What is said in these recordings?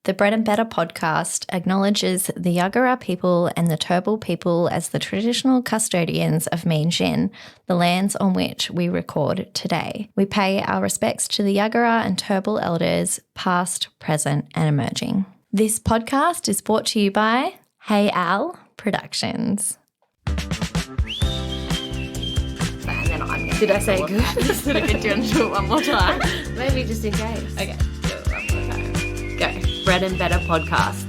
The Bread and Better podcast acknowledges the Yagara people and the Turrbal people as the traditional custodians of Meanjin, the lands on which we record today. We pay our respects to the Yagara and Turrbal elders, past, present and emerging. This podcast is brought to you by Hey Al Productions. Did I say good? Did I get you to do it one more time? Maybe just in case. Okay, do it one more time. Go. Bread and Better podcast.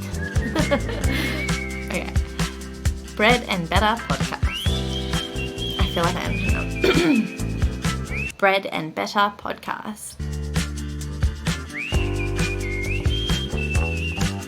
Okay. Bread and Better podcast. I feel like I am. Bread and Better podcast.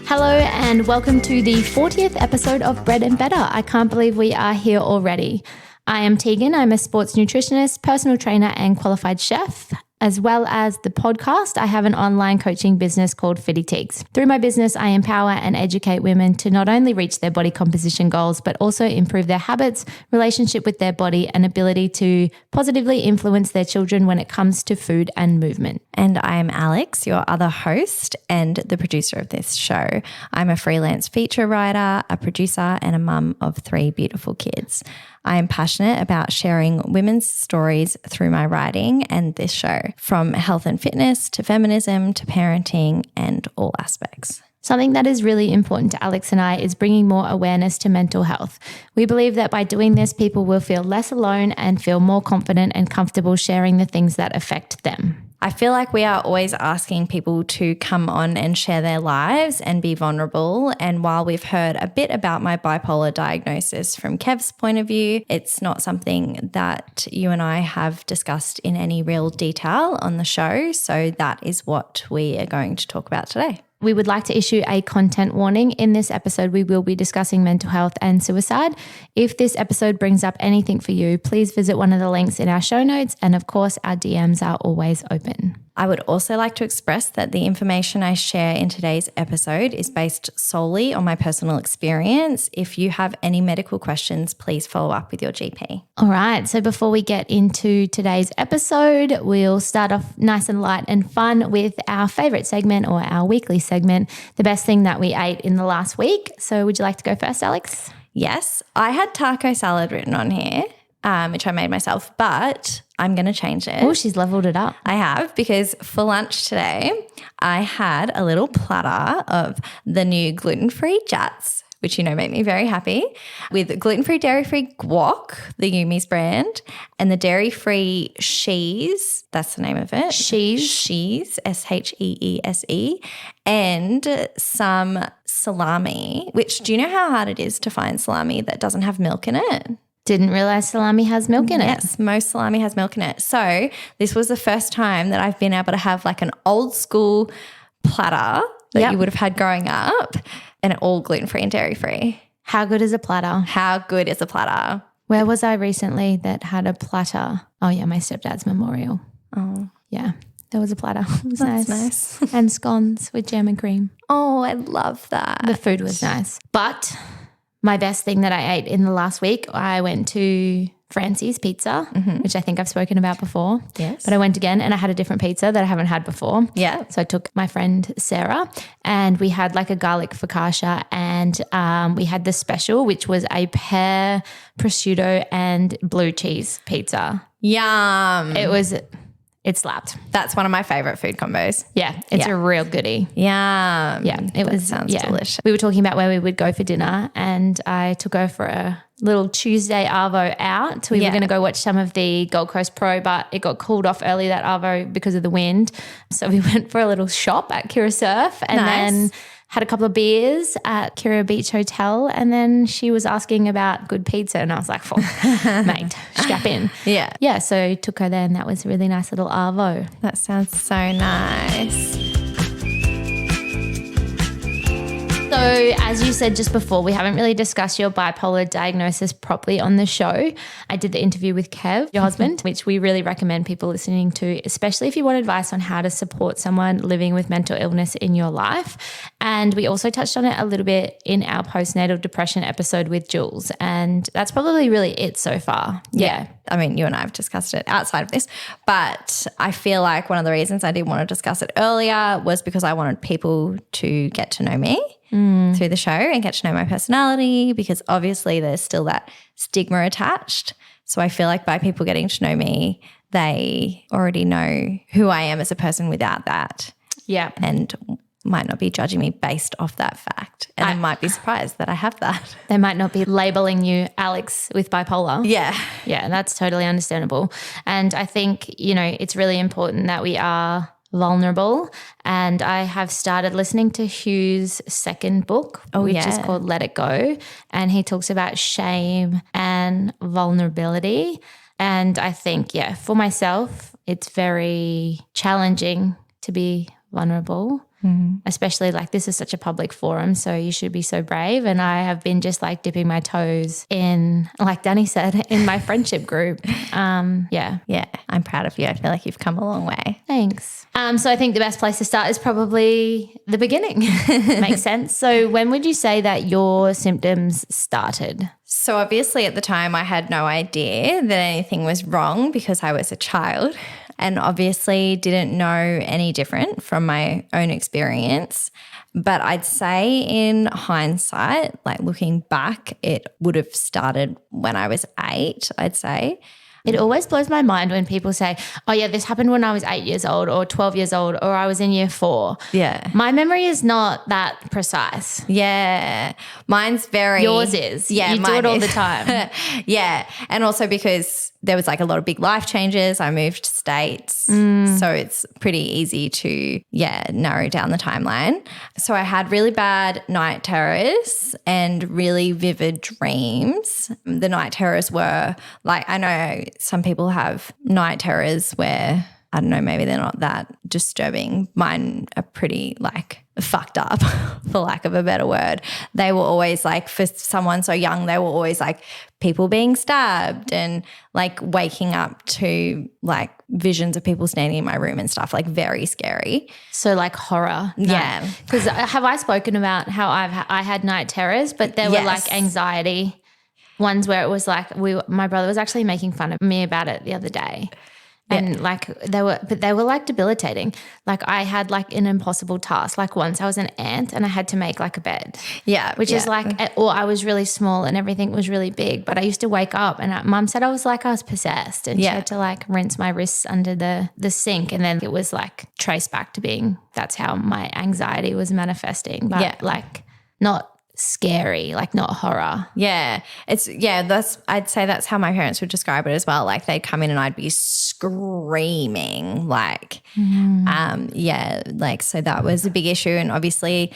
Hello and welcome to the 40th episode of Bread and Better. I can't believe we are here already. I am Tegan. I'm a sports nutritionist, personal trainer and qualified chef. As well as the podcast, I have an online coaching business called Fitty Teagues. Through my business, I empower and educate women to not only reach their body composition goals, but also improve their habits, relationship with their body, and ability to positively influence their children when it comes to food and movement. And I'm Alex, your other host and the producer of this show. I'm a freelance feature writer, a producer, and a mum of 3 beautiful kids. I am passionate about sharing women's stories through my writing and this show, from health and fitness to feminism to parenting and all aspects. Something that is really important to Alex and I is bringing more awareness to mental health. We believe that by doing this, people will feel less alone and feel more confident and comfortable sharing the things that affect them. I feel like we are always asking people to come on and share their lives and be vulnerable. And while we've heard a bit about my bipolar diagnosis from Kev's point of view, it's not something that you and I have discussed in any real detail on the show. So that is what we are going to talk about today. We would like to issue a content warning. In this episode, we will be discussing mental health and suicide. If this episode brings up anything for you, please visit one of the links in our show notes. And of course, our DMs are always open. I would also like to express that the information I share in today's episode is based solely on my personal experience. If you have any medical questions, please follow up with your GP. All right. So before we get into today's episode, we'll start off nice and light and fun with our favorite segment or our weekly segment, the best thing that we ate in the last week. So would you like to go first, Alex? Yes, I had taco salad written on here, which I made myself, but I'm going to change it. Oh, she's leveled it up. I have, because for lunch today, I had a little platter of the new gluten-free Jats, which you know make me very happy, with gluten-free, dairy-free guac, the Yumi's brand, and the dairy-free Shees, that's the name of it. Shees, S-H-E-E-S-E, and some salami, which, do you know how hard it is to find salami that doesn't have milk in it? Didn't realize salami has milk in it. Yes, most salami has milk in it. So this was the first time that I've been able to have like an old school platter that you would have had growing up, and all gluten-free and dairy-free. How good is a platter? How good is a platter? Where was I recently that had a platter? Oh, yeah, my stepdad's memorial. Oh. Yeah, there was a platter. It was That's nice. nice. And scones with jam and cream. Oh, I love that. The food was nice. But my best thing that I ate in the last week, I went to Francie's Pizza, which I think I've spoken about before. Yes. But I went again and I had a different pizza that I haven't had before. Yeah. So I took my friend Sarah and we had like a garlic focaccia, and we had the special, which was a pear, prosciutto and blue cheese pizza. Yum. It slapped. That's one of my favorite food combos. Yeah, it's a real goodie. Yum. Yeah, Sounds delicious. We were talking about where we would go for dinner, and I took her for a little Tuesday arvo out. We were going to go watch some of the Gold Coast Pro, but it got called off early, that arvo, because of the wind. So we went for a little shop at Kira Surf, and then had a couple of beers at Kira Beach Hotel, and then she was asking about good pizza, and I was like, mate, strap in. Yeah. Yeah, so took her there, and that was a really nice little arvo. That sounds so nice. So So as you said just before, we haven't really discussed your bipolar diagnosis properly on the show. I did the interview with Kev, your husband, which we really recommend people listening to, especially if you want advice on how to support someone living with mental illness in your life. And we also touched on it a little bit in our postnatal depression episode with Jules. And that's probably really it so far. Yeah. I mean, you and I have discussed it outside of this, but I feel like one of the reasons I didn't want to discuss it earlier was because I wanted people to get to know me through the show and get to know my personality, because obviously there's still that stigma attached. So I feel like by people getting to know me, they already know who I am as a person without that. Yeah. And might not be judging me based off that fact. And I might be surprised that I have that. They might not be labeling you Alex with bipolar. Yeah. Yeah, that's totally understandable. And I think, it's really important that we are vulnerable. And I have started listening to Hugh's second book, which is called Let It Go. And he talks about shame and vulnerability. And I think, for myself, it's very challenging to be vulnerable. Especially like this is such a public forum, so you should be so brave. And I have been just like dipping my toes in, like Danny said, in my friendship group. Yeah, I'm proud of you. I feel like you've come a long way. Thanks. So I think the best place to start is probably the beginning. Makes sense. So when would you say that your symptoms started? So obviously at the time I had no idea that anything was wrong because I was a child, and obviously didn't know any different from my own experience. But I'd say in hindsight, like looking back, it would have started when I was 8, I'd say. It always blows my mind when people say, oh, yeah, this happened when I was 8 years old or 12 years old or I was in year 4. Yeah. My memory is not that precise. Yeah. Mine's very... Yours is. Yeah, you do it all the time. Yeah. And also because there was like a lot of big life changes. I moved states. So it's pretty easy to, narrow down the timeline. So I had really bad night terrors and really vivid dreams. The night terrors were like, I know some people have night terrors where, I don't know, maybe they're not that disturbing. Mine are pretty like fucked up, for lack of a better word. They were always like, for someone so young, they were always like people being stabbed and like waking up to like visions of people standing in my room and stuff, like very scary. So like horror. Yeah. Because have I spoken about how I had night terrors, but there were like anxiety ones where it was like my brother was actually making fun of me about it the other day. And like they were like debilitating. Like I had like an impossible task. Like once I was an ant and I had to make like a bed. Yeah. Which is like, or I was really small and everything was really big, but I used to wake up and Mum said I was possessed, and she had to like rinse my wrists under the sink, and then it was like traced back to being, that's how my anxiety was manifesting. But like not scary, like not horror. Yeah. I'd say that's how my parents would describe it as well. Like they'd come in and I'd be screaming like, so that was a big issue, and obviously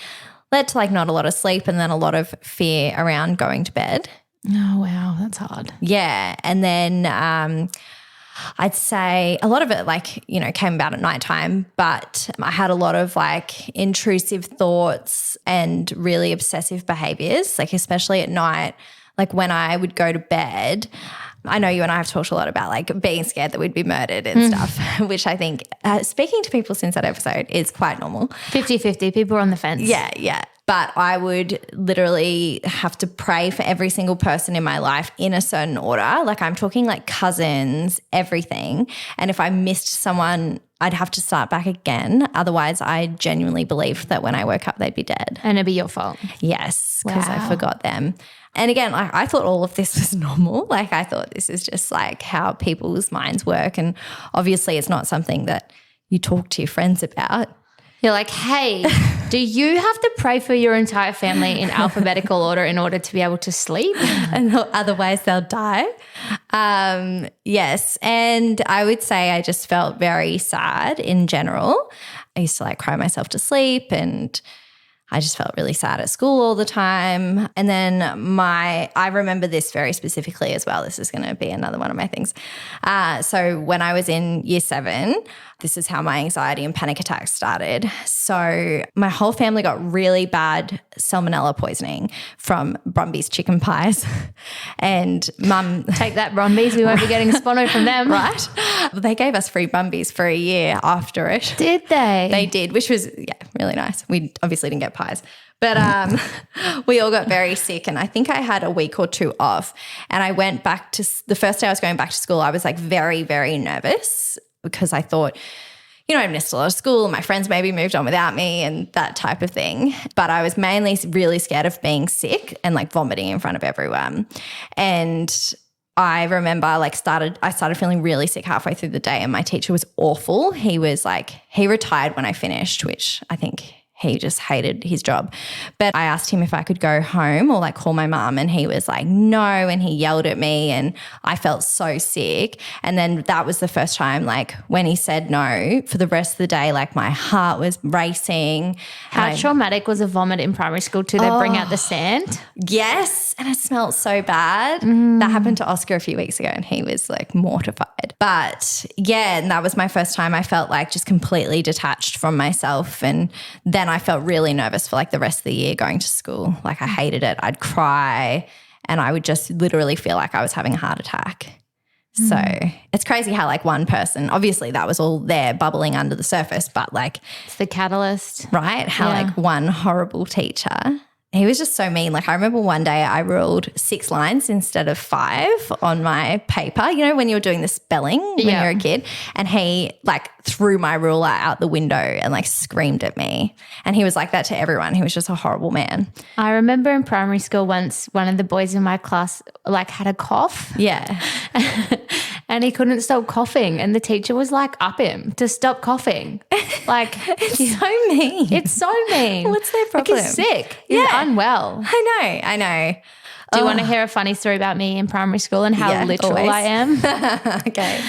led to like not a lot of sleep and then a lot of fear around going to bed. Oh, wow. That's hard. Yeah. And then, I'd say a lot of it came about at nighttime, but I had a lot of like intrusive thoughts and really obsessive behaviors, like especially at night, like when I would go to bed. I know you and I have talked a lot about like being scared that we'd be murdered and stuff, which I think speaking to people since that episode is quite normal. 50-50, people are on the fence. Yeah. But I would literally have to pray for every single person in my life in a certain order. Like I'm talking like cousins, everything. And if I missed someone, I'd have to start back again. Otherwise, I genuinely believed that when I woke up, they'd be dead. And it'd be your fault. Yes, because I forgot them. And again, I thought all of this was normal. Like I thought this is just like how people's minds work. And obviously it's not something that you talk to your friends about. You're like, hey, do you have to pray for your entire family in alphabetical order in order to be able to sleep? And otherwise they'll die. Yes. And I would say I just felt very sad in general. I used to like cry myself to sleep, and I just felt really sad at school all the time. And then I remember this very specifically as well. This is going to be another one of my things. So when I was in year 7, this is how my anxiety and panic attacks started. So my whole family got really bad salmonella poisoning from Brumby's chicken pies. And Mum... Take that, Brumby's. We won't be getting a sponsor from them. Right? They gave us free Brumby's for a year after it. Did they? They did, which was, really nice. We obviously didn't get pies. But we all got very sick, and I think I had a week or two off. And I went back to the first day I was going back to school, I was like very, very nervous because I thought, I missed a lot of school. My friends maybe moved on without me and that type of thing. But I was mainly really scared of being sick and like vomiting in front of everyone. And I remember I started feeling really sick halfway through the day, and my teacher was awful. He retired when I finished, which I think he just hated his job. But I asked him if I could go home or like call my mum, and he was like, no, and he yelled at me, and I felt so sick. And then that was the first time, like when he said no, for the rest of the day, like my heart was racing. How traumatic was a vomit in primary school too? They bring out the sand? Yes, and it smelled so bad. That happened to Oscar a few weeks ago, and he was like mortified. But yeah, and that was my first time I felt like just completely detached from myself. And then I felt really nervous for like the rest of the year going to school. Like I hated it. I'd cry and I would just literally feel like I was having a heart attack. So it's crazy how like one person, obviously that was all there bubbling under the surface, but like it's the catalyst. Right? How like one horrible teacher, he was just so mean. Like I remember one day I ruled 6 lines instead of 5 on my paper, when you're doing the spelling when you're a kid, and he like threw my ruler out the window and like screamed at me. And he was like that to everyone. He was just a horrible man. I remember in primary school once one of the boys in my class like had a cough. Yeah. And he couldn't stop coughing, and the teacher was like up him to stop coughing. Like it's so mean. It's so mean. What's their problem? Like he's sick. He's unwell. I know. Do you want to hear a funny story about me in primary school and how literal I am? Okay.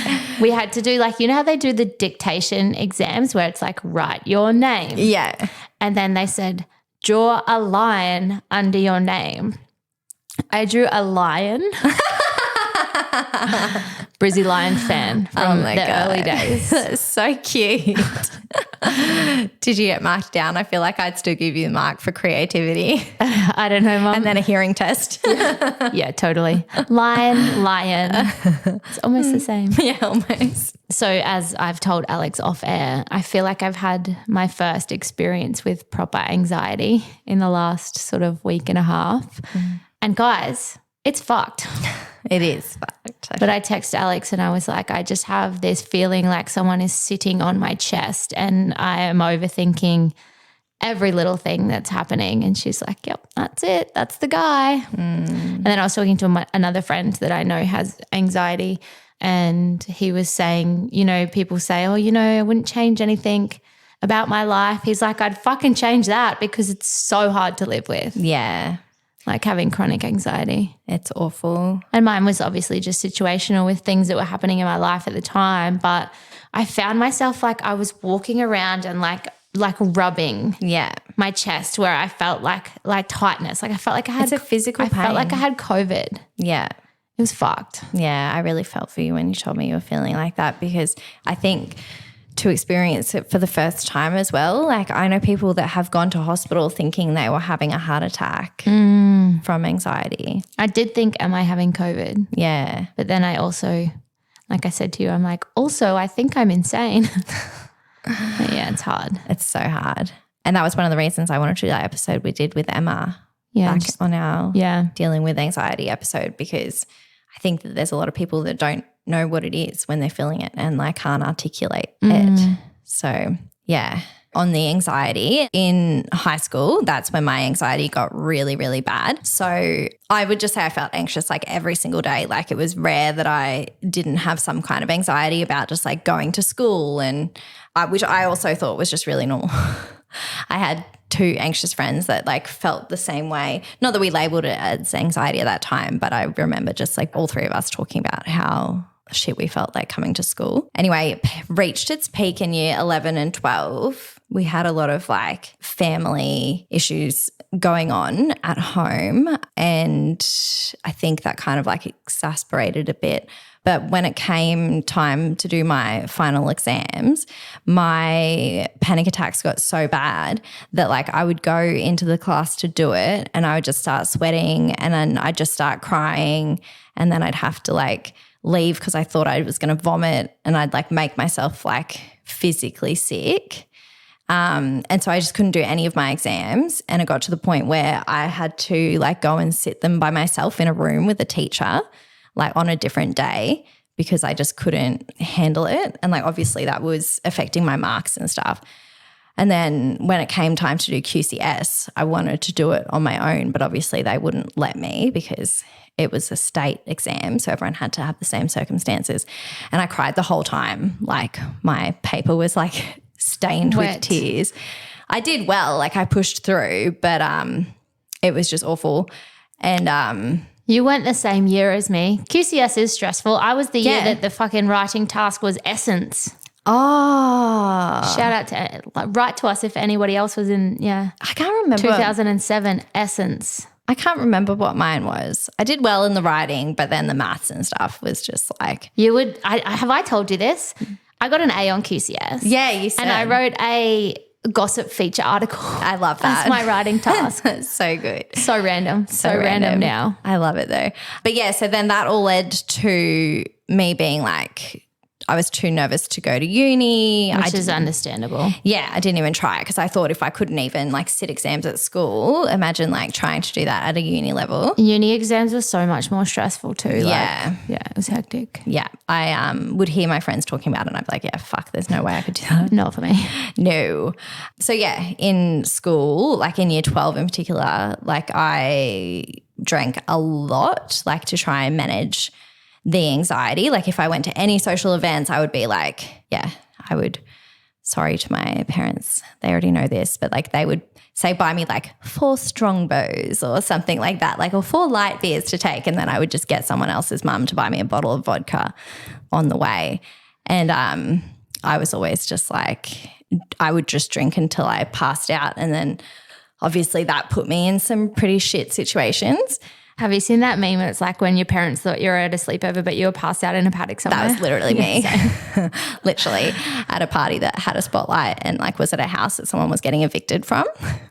We had to do like, how they do the dictation exams where it's like, write your name. Yeah. And then they said, draw a line under your name. I drew a lion. Brizzy Lion fan from early days. That's so cute. Did you get marked down? I feel like I'd still give you the mark for creativity. I don't know, Mum. And then a hearing test. Yeah, totally. Lion. It's almost the same. Yeah, almost. So as I've told Alex off air, I feel like I've had my first experience with proper anxiety in the last sort of week and a half. And guys, it's fucked. It is fucked. But I texted Alex and I was like, I just have this feeling like someone is sitting on my chest and I am overthinking every little thing that's happening. And she's like, yep, that's it. That's the guy. And then I was talking to another friend that I know has anxiety, and he was saying, people say, I wouldn't change anything about my life. He's like, I'd fucking change that because it's so hard to live with. Yeah. Like having chronic anxiety. It's awful. And mine was obviously just situational with things that were happening in my life at the time. But I found myself like I was walking around and like rubbing my chest where I felt like tightness. Like I felt like I had it's a physical pain. I felt like I had COVID. Yeah. It was fucked. Yeah, I really felt for you when you told me you were feeling like that, because I think to experience it for the first time as well. Like I know people that have gone to hospital thinking they were having a heart attack from anxiety. I did think, am I having COVID? Yeah. But then I also, like I said to you, I'm like, also I think I'm insane. But yeah, it's hard. It's so hard. And that was one of the reasons I wanted to do that episode we did with Emma back on our dealing with anxiety episode, because I think that there's a lot of people that don't know what it is when they're feeling it and like can't articulate it. So yeah, on the anxiety in high school, that's when my anxiety got really, really bad. So I would just say I felt anxious like every single day. Like it was rare that I didn't have some kind of anxiety about just like going to school, and which I also thought was just really normal. I had 2 anxious friends that like felt the same way. Not that we labeled it as anxiety at that time, but I remember just like all 3 of us talking about how shit we felt like coming to school. Anyway, it reached its peak in year 11 and 12. We had a lot of like family issues going on at home, and I think that kind of like exasperated a bit But when it came time to do my final exams, my panic attacks got so bad that like I would go into the class to do it and I would just start sweating and then I'd just start crying and then I'd have to like leave because I thought I was going to vomit and I'd like make myself like physically sick. And so I just couldn't do any of my exams and it got to the point where I had to like go and sit them by myself in a room with a teacher like on a different day because I just couldn't handle it. And like obviously that was affecting my marks and stuff. And then when it came time to do QCS, I wanted to do it on my own, but obviously they wouldn't let me because it was a state exam, so everyone had to have the same circumstances. And I cried the whole time. Like my paper was like stained with tears. I did well, like I pushed through, but it was just awful. And you weren't the same year as me. QCS is stressful. I was the year that the fucking writing task was Essence. Oh. Shout out to, like, write to us if anybody else was in, I can't remember. 2007, Essence. I can't remember what mine was. I did well in the writing, but then the maths and stuff was just like. You would, have I told you this? I got an A on QCS. Yeah, you said. And I wrote a gossip feature article. I love that. That's my writing task. So good. So random. So random now. I love it though. But yeah, so then that all led to me being like, I was too nervous to go to uni. Which is understandable. Yeah, I didn't even try it because I thought if I couldn't even like sit exams at school, imagine like trying to do that at a uni level. Uni exams were so much more stressful too. Yeah. Like, it was hectic. Yeah. I would hear my friends talking about it and I'd be like, yeah, fuck, there's no way I could do that. Not for me. No. So yeah, in school, like in year 12 in particular, like I drank a lot like to try and manage the anxiety. Like if I went to any social events, I would be like, sorry to my parents, they already know this, but like they would say buy me like 4 Strongbows or something like that, like or 4 light beers to take. And then I would just get someone else's mum to buy me a bottle of vodka on the way. And I was always just like, I would just drink until I passed out. And then obviously that put me in some pretty shit situations. Have you seen that meme? It's like when your parents thought you were at a sleepover but you were passed out in a paddock somewhere. That was literally me. Literally at a party that had a spotlight and like was at a house that someone was getting evicted from.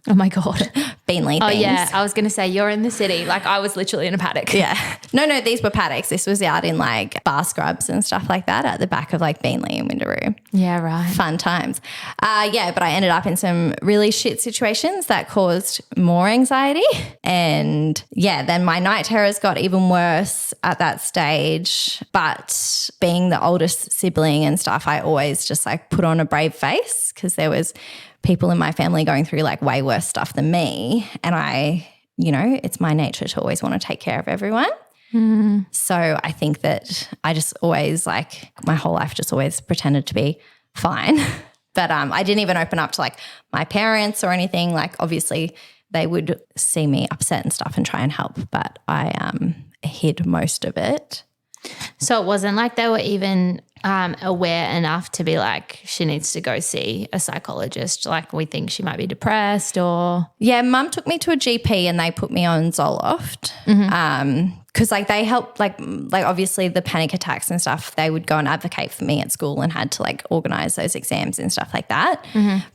Oh my God. Beanley Oh things. yeah, I was going to say you're in the city. Like I was literally in a paddock. Yeah. No, these were paddocks. This was out in like bar scrubs and stuff like that at the back of like Beanley and Windaroo. Yeah, right. Fun times. But I ended up in some really shit situations that caused more anxiety. And yeah, then my night terrors got even worse at that stage. But being the oldest sibling and stuff, I always just like put on a brave face because there was people in my family going through like way worse stuff than me. And I, it's my nature to always want to take care of everyone. Mm. So I think that I just always like my whole life just always pretended to be fine. But I didn't even open up to like my parents or anything. Like obviously they would see me upset and stuff and try and help, but I hid most of it. So it wasn't like they were even aware enough to be like, she needs to go see a psychologist. Like we think she might be depressed or. Yeah, mum took me to a GP and they put me on Zoloft. Because like they helped, like obviously the panic attacks and stuff, they would go and advocate for me at school and had to like organise those exams and stuff like that.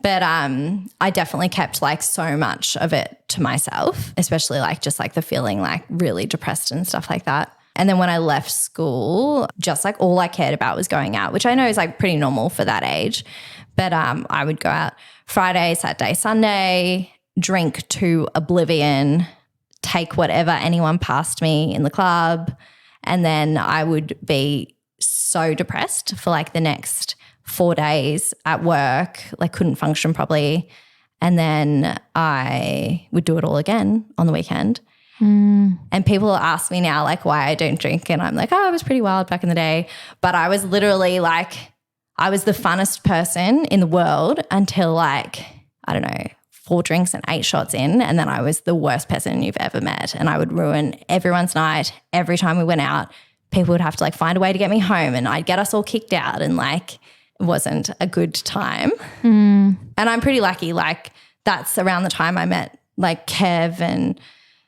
But I definitely kept like so much of it to myself, especially like just like the feeling like really depressed and stuff like that. And then when I left school, just like all I cared about was going out, which I know is like pretty normal for that age. But I would go out Friday, Saturday, Sunday, drink to oblivion, take whatever anyone passed me in the club. And then I would be so depressed for like the next 4 days at work, like couldn't function properly. And then I would do it all again on the weekend. And people ask me now like why I don't drink and I'm like, I was pretty wild back in the day. But I was literally like, I was the funnest person in the world until like, I don't know, 4 drinks and 8 shots in, and then I was the worst person you've ever met and I would ruin everyone's night. Every time we went out, people would have to like find a way to get me home and I'd get us all kicked out and like it wasn't a good time. And I'm pretty lucky, like that's around the time I met like Kev and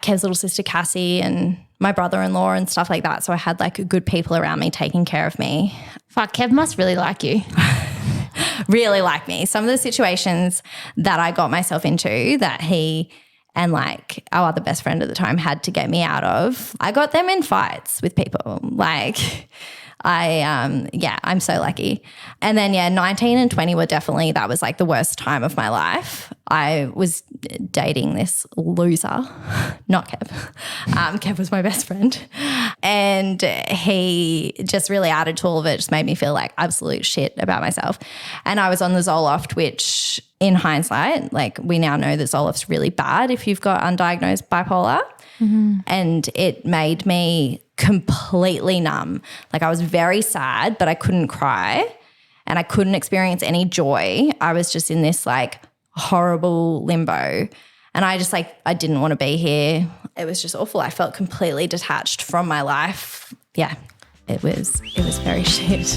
Kev's little sister Cassie and my brother-in-law and stuff like that. So I had like good people around me taking care of me. Fuck, Kev must really like you. Really like me. Some of the situations that I got myself into that he and like our other best friend at the time had to get me out of, I got them in fights with people. Like I'm so lucky. And then 19 and 20 were definitely, that was like the worst time of my life. I was dating this loser, not Kev. Kev was my best friend. And he just really added to all of it, just made me feel like absolute shit about myself. And I was on the Zoloft, which in hindsight, like we now know that Zoloft's really bad if you've got undiagnosed bipolar. Mm-hmm. And it made me completely numb. Like I was very sad, but I couldn't cry and I couldn't experience any joy. I was just in this like horrible limbo and I just like, I didn't want to be here. It was just awful. I felt completely detached from my life. Yeah, it was very shit.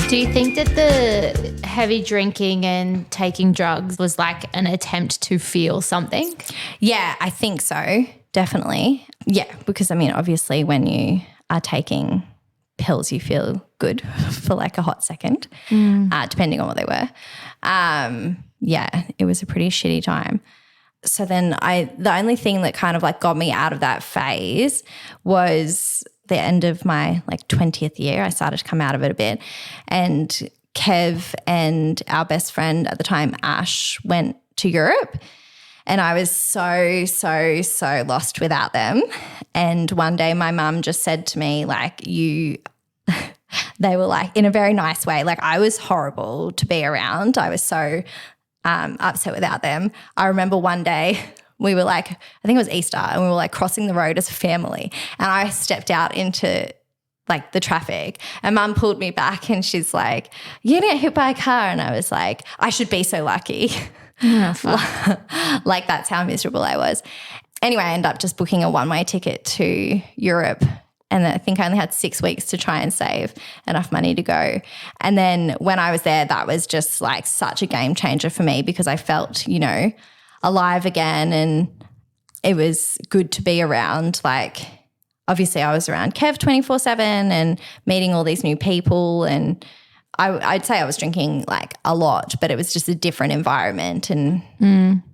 Do you think that the heavy drinking and taking drugs was like an attempt to feel something? Yeah, I think so. Definitely. Yeah, because I mean, obviously when you are taking pills, you feel good for like a hot second, depending on what they were. Yeah, it was a pretty shitty time. So then the only thing that kind of like got me out of that phase was the end of my like 20th year. I started to come out of it a bit and Kev and our best friend at the time, Ash, went to Europe. And I was so lost without them. And one day my mum just said to me, like, they were like, in a very nice way, like I was horrible to be around. I was so upset without them. I remember one day we were like, I think it was Easter, and we were like crossing the road as a family. And I stepped out into like the traffic and mum pulled me back and she's like, you're gonna get hit by a car. And I was like, I should be so lucky. Like that's how miserable I was. Anyway, I ended up just booking a one-way ticket to Europe and I think I only had 6 weeks to try and save enough money to go. And then when I was there, that was just like such a game changer for me because I felt, you know, alive again and it was good to be around. Like obviously I was around Kev 24/7 and meeting all these new people and I'd say I was drinking like a lot, but it was just a different environment and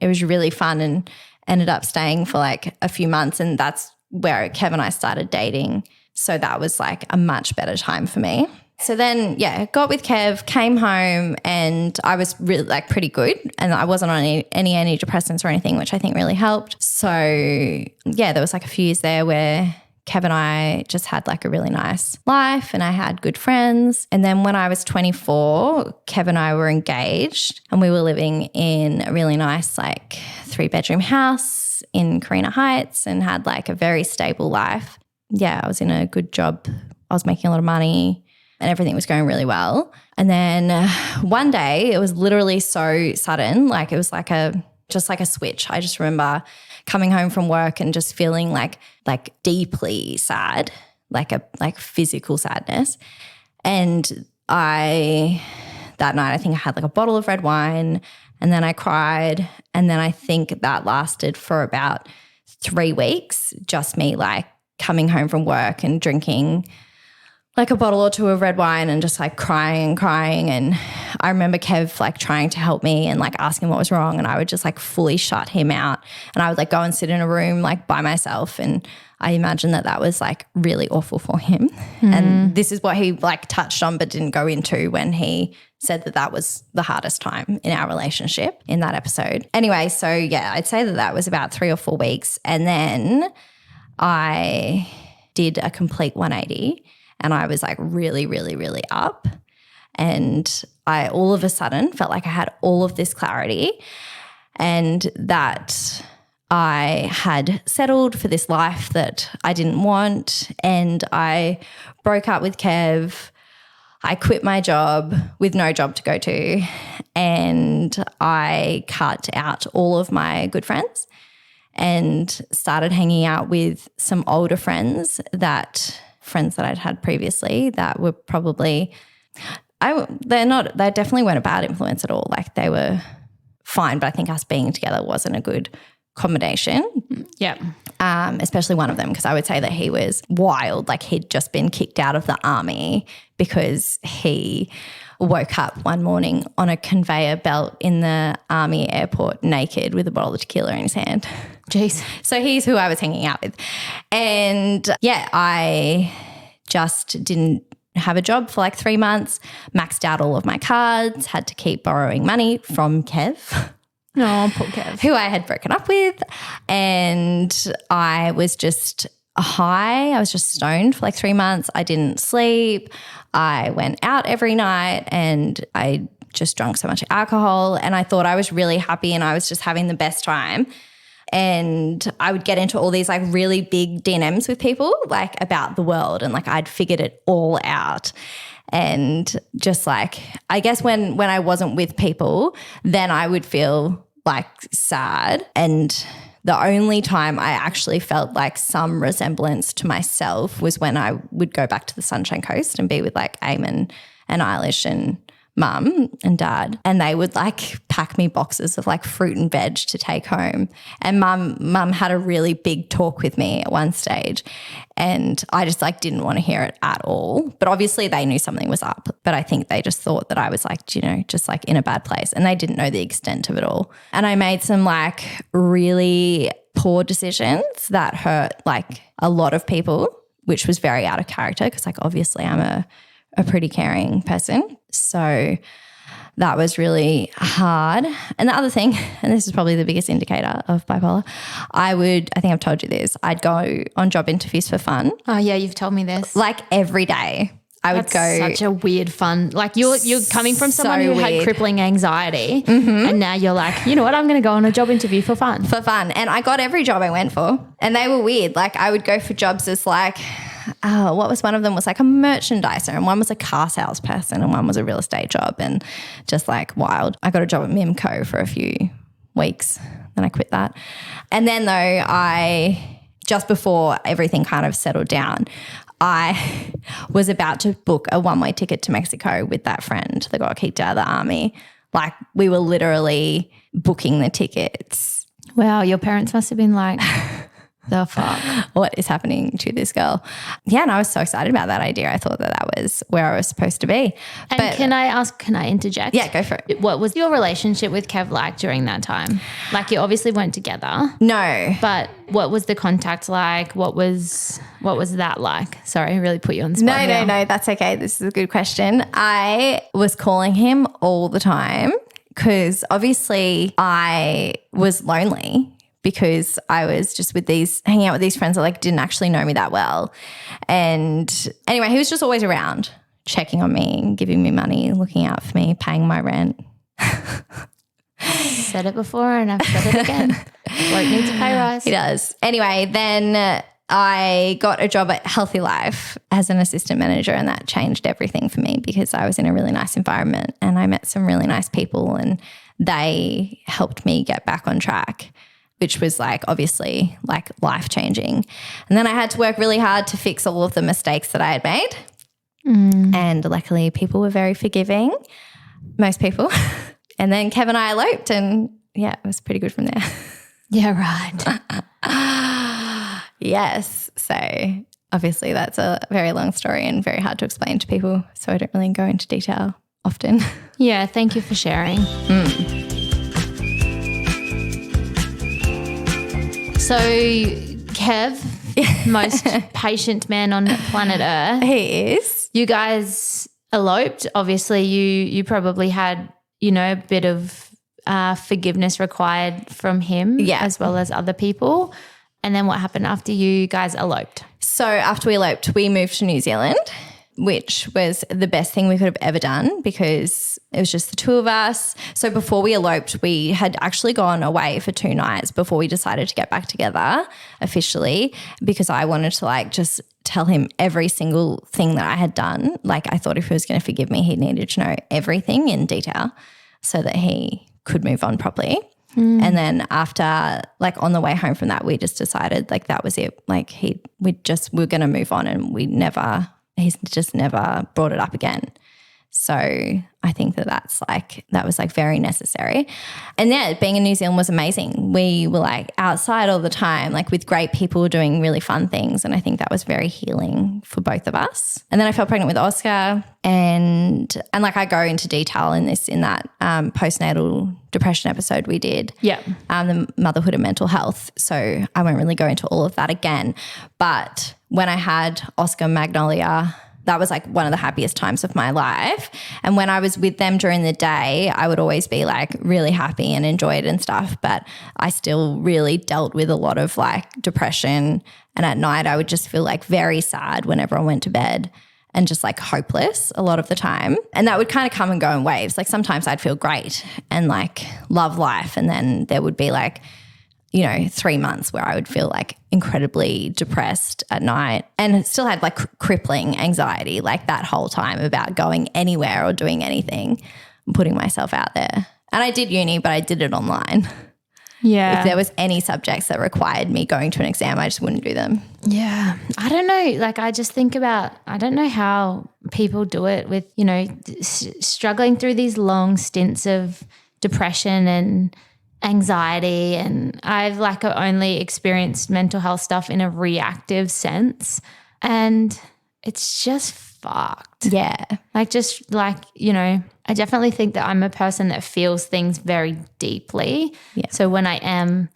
it was really fun and ended up staying for like a few months and that's where Kev and I started dating. So that was like a much better time for me. So then, got with Kev, came home and I was really like pretty good and I wasn't on any antidepressants or anything, which I think really helped. So there was like a few years there where Kev and I just had like a really nice life and I had good friends. And then when I was 24, Kev and I were engaged and we were living in a really nice like 3-bedroom house in Carina Heights and had like a very stable life. Yeah, I was in a good job. I was making a lot of money and everything was going really well. And then one day it was literally so sudden, like it was like just like a switch. I just remember coming home from work and just feeling like deeply sad, like physical sadness. And that night I think I had like a bottle of red wine and then I cried and then I think that lasted for about 3 weeks, just me like coming home from work and drinking like a bottle or two of red wine and just like crying. And I remember Kev like trying to help me and like asking what was wrong and I would just like fully shut him out and I would like go and sit in a room like by myself and I imagine that was like really awful for him. And this is what he like touched on but didn't go into when he said that was the hardest time in our relationship in that episode. Anyway, so I'd say that was about 3 or 4 weeks and then I did a complete 180 and I was like really, really, really up and I all of a sudden felt like I had all of this clarity and that I had settled for this life that I didn't want and I broke up with Kev. I quit my job with no job to go to and I cut out all of my good friends and started hanging out with some older friends that I'd had previously that were probably they definitely weren't a bad influence at all. Like they were fine, but I think us being together wasn't a good combination. Yeah. Especially one of them, because I would say that he was wild. Like he'd just been kicked out of the army because he woke up one morning on a conveyor belt in the army airport naked with a bottle of tequila in his hand. Jeez. So he's who I was hanging out with. And yeah, I just didn't have a job for like 3 months, maxed out all of my cards, had to keep borrowing money from Kev. Oh, poor Kev. Who I had broken up with. And I was just high. I was just stoned for like 3 months. I didn't sleep. I went out every night and I just drank so much alcohol, and I thought I was really happy and I was just having the best time. And I would get into all these like really big D&Ms with people like about the world, and like I'd figured it all out. And just like, I guess when I wasn't with people, then I would feel like sad. And the only time I actually felt like some resemblance to myself was when I would go back to the Sunshine Coast and be with like Eamon and Eilish and Mum and Dad, and they would like pack me boxes of like fruit and veg to take home. And Mum had a really big talk with me at one stage, and I just like didn't want to hear it at all. But obviously they knew something was up, but I think they just thought that I was like, you know, just like in a bad place, and they didn't know the extent of it all. And I made some like really poor decisions that hurt like a lot of people, which was very out of character because like obviously I'm a pretty caring person. So that was really hard. And the other thing, and this is probably the biggest indicator of bipolar, I think I've told you this, I'd go on job interviews for fun. Oh yeah, you've told me this. Like every day. I would go. Such a weird fun. Like you're coming from someone who had crippling anxiety, and now you're like, you know what? I'm going to go on a job interview for fun. For fun. And I got every job I went for, and they were weird. Like I would go for jobs as like, what was one of them was like a merchandiser, and one was a car salesperson, and one was a real estate job, and just like wild. I got a job at Mimco for a few weeks, then I quit that. And then though just before everything kind of settled down, I was about to book a one-way ticket to Mexico with that friend that got kicked out of the army. Like we were literally booking the tickets. Wow, your parents must have been like, the fuck? What is happening to this girl? Yeah, and I was so excited about that idea. I thought that was where I was supposed to be. And can I interject? Yeah, go for it. What was your relationship with Kev like during that time? Like you obviously weren't together. No. But what was the contact like? What was that like? Sorry, I really put you on the spot. No, that's okay. This is a good question. I was calling him all the time because obviously I was lonely, because I was just hanging out with these friends that like didn't actually know me that well. And anyway, he was just always around, checking on me, giving me money, looking out for me, paying my rent. Said it before and I've said it again. Bloke needs a pay rise. He does. Anyway, then I got a job at Healthy Life as an assistant manager, and that changed everything for me because I was in a really nice environment and I met some really nice people, and they helped me get back on track, which was like obviously like life-changing. And then I had to work really hard to fix all of the mistakes that I had made. And luckily people were very forgiving, most people. And then Kev and I eloped, and yeah, it was pretty good from there. Yeah, right. Yes. So obviously that's a very long story and very hard to explain to people, so I don't really go into detail often. Yeah, thank you for sharing. So Kev, most patient man on planet Earth. He is. You guys eloped. Obviously you probably had, you know, a bit of forgiveness required from him, as well as other people. And then what happened after you guys eloped? So after we eloped, we moved to New Zealand, which was the best thing we could have ever done because it was just the two of us. So before we eloped, we had actually gone away for 2 nights before we decided to get back together officially, because I wanted to like just tell him every single thing that I had done. Like I thought if he was going to forgive me, he needed to know everything in detail so that he could move on properly. And then after, like on the way home from that, we just decided like that was it. Like we're going to move on, and he's just never brought it up again. So I think that was like very necessary. And yeah, being in New Zealand was amazing. We were like outside all the time, like with great people doing really fun things. And I think that was very healing for both of us. And then I fell pregnant with Oscar and like I go into detail in that postnatal depression episode we did. Yeah. The motherhood and mental health. So I won't really go into all of that again. But when I had Oscar and Magnolia, that was like one of the happiest times of my life. And when I was with them during the day, I would always be like really happy and enjoy it and stuff. But I still really dealt with a lot of like depression. And at night I would just feel like very sad whenever I went to bed and just like hopeless a lot of the time. And that would kind of come and go in waves. Like sometimes I'd feel great and like love life. And then there would be like, 3 months where I would feel like incredibly depressed at night and still had like crippling anxiety like that whole time about going anywhere or doing anything and putting myself out there. And I did uni, but I did it online. Yeah. If there was any subjects that required me going to an exam, I just wouldn't do them. Yeah. I don't know. Like I just think about, I don't know how people do it with, struggling through these long stints of depression and anxiety, and I've like only experienced mental health stuff in a reactive sense, and it's just fucked. Yeah. Like just like, I definitely think that I'm a person that feels things very deeply. Yeah. So when I am,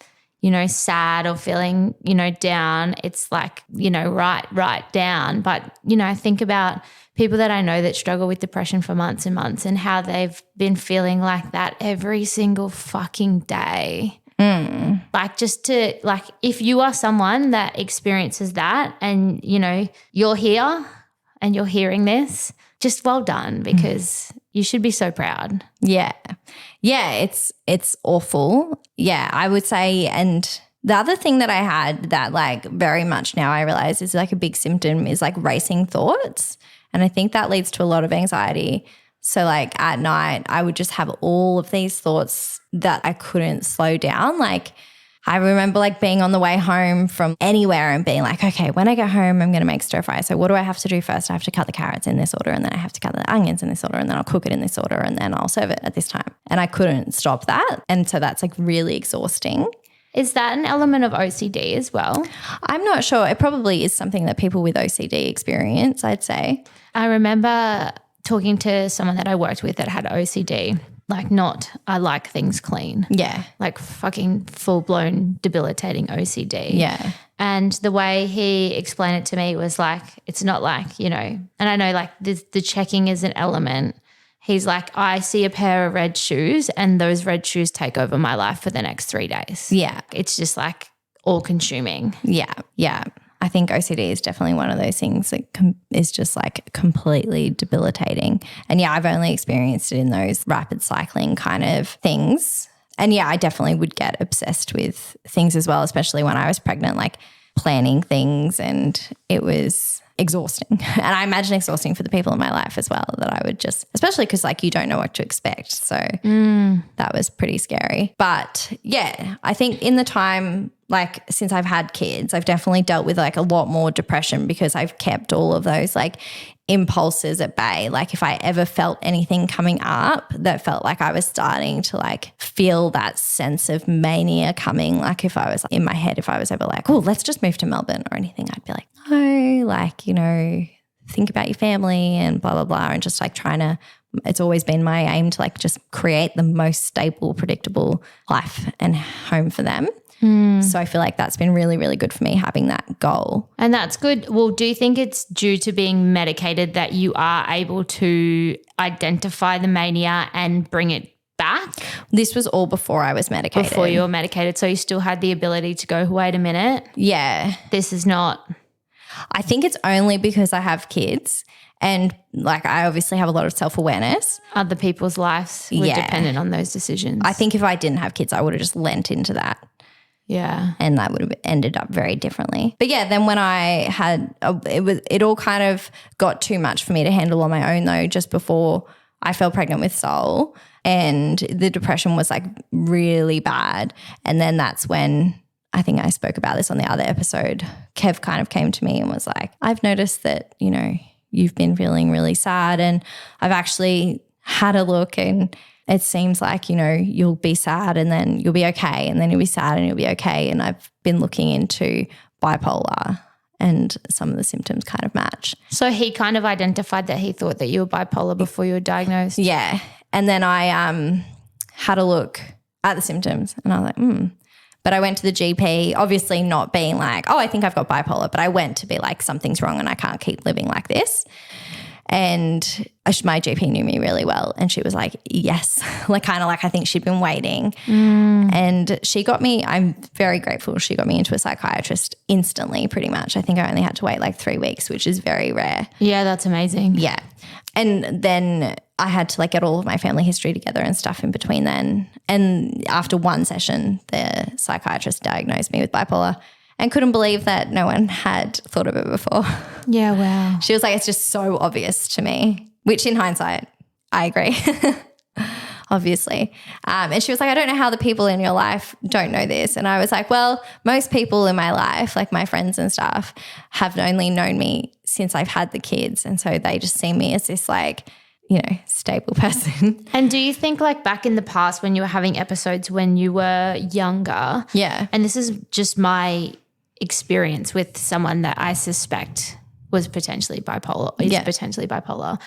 sad or feeling, down, it's like, right down. But, I think about people that I know that struggle with depression for months and months and how they've been feeling like that every single fucking day. Like just to like, if you are someone that experiences that and, you're here and you're hearing this, just well done, because you should be so proud. Yeah. Yeah, it's awful. Yeah, I would say. And the other thing that I had that like very much now I realize is like a big symptom is like racing thoughts. And I think that leads to a lot of anxiety. So like at night I would just have all of these thoughts that I couldn't slow down. Like I remember like being on the way home from anywhere and being like, okay, when I get home, I'm going to make stir fry. So what do I have to do first? I have to cut the carrots in this order, and then I have to cut the onions in this order, and then I'll cook it in this order, and then I'll serve it at this time. And I couldn't stop that. And so that's like really exhausting. Is that an element of OCD as well? I'm not sure. It probably is something that people with OCD experience, I'd say. I remember talking to someone that I worked with that had OCD. Like I like things clean. Yeah. Like fucking full-blown debilitating OCD. Yeah. And the way he explained it to me was like, it's not like, and I know like the checking is an element. He's like, I see a pair of red shoes and those red shoes take over my life for the next 3 days. Yeah. It's just like all consuming. Yeah. Yeah. I think OCD is definitely one of those things that is just like completely debilitating. And yeah, I've only experienced it in those rapid cycling kind of things. And yeah, I definitely would get obsessed with things as well, especially when I was pregnant, like planning things, and it was exhausting. And I imagine exhausting for the people in my life as well, that I would just, especially because like you don't know what to expect. So that was pretty scary. But yeah, I think in the time, like since I've had kids, I've definitely dealt with like a lot more depression because I've kept all of those like impulses at bay. Like if I ever felt anything coming up that felt like I was starting to like feel that sense of mania coming, like if I was in my head, if I was ever like, oh, let's just move to Melbourne or anything, I'd be like, no, like, think about your family and blah, blah, blah. And just like it's always been my aim to like just create the most stable, predictable life and home for them. So I feel like that's been really, really good for me, having that goal. And that's good. Well, do you think it's due to being medicated that you are able to identify the mania and bring it back? This was all before I was medicated. Before you were medicated. So you still had the ability to go, wait a minute. Yeah. This is not. I think it's only because I have kids and like I obviously have a lot of self-awareness. Other people's lives were dependent on those decisions. I think if I didn't have kids, I would have just lent into that. Yeah. And that would have ended up very differently. But yeah, then when I had, it all kind of got too much for me to handle on my own though, just before I fell pregnant with Sol, and the depression was like really bad. And then that's when, I think I spoke about this on the other episode, Kev kind of came to me and was like, I've noticed that, you've been feeling really sad. And I've actually had a look and it seems like, you know, you'll be sad and then you'll be okay and then you'll be sad and you'll be okay. And I've been looking into bipolar and some of the symptoms kind of match. So he kind of identified that he thought that you were bipolar before you were diagnosed? Yeah. And then I had a look at the symptoms and I was like, But I went to the GP, obviously not being like, oh, I think I've got bipolar, but I went to be like, something's wrong and I can't keep living like this. And my GP knew me really well and she was like, yes, like kind of like I think she'd been waiting. And she got me, I'm very grateful, she got me into a psychiatrist instantly pretty much. I think I only had to wait like 3 weeks, which is very rare. Yeah, that's amazing. Yeah. And then I had to like get all of my family history together and stuff in between then. And after one session, the psychiatrist diagnosed me with bipolar and couldn't believe that no one had thought of it before. Yeah, wow. She was like, it's just so obvious to me, which in hindsight, I agree, obviously. And she was like, I don't know how the people in your life don't know this. And I was like, well, most people in my life, like my friends and stuff, have only known me since I've had the kids. And so they just see me as this like, you know, stable person. And do you think like back in the past when you were having episodes when you were younger? Yeah. And this is just my experience with someone that I suspect was potentially bipolar, potentially bipolar,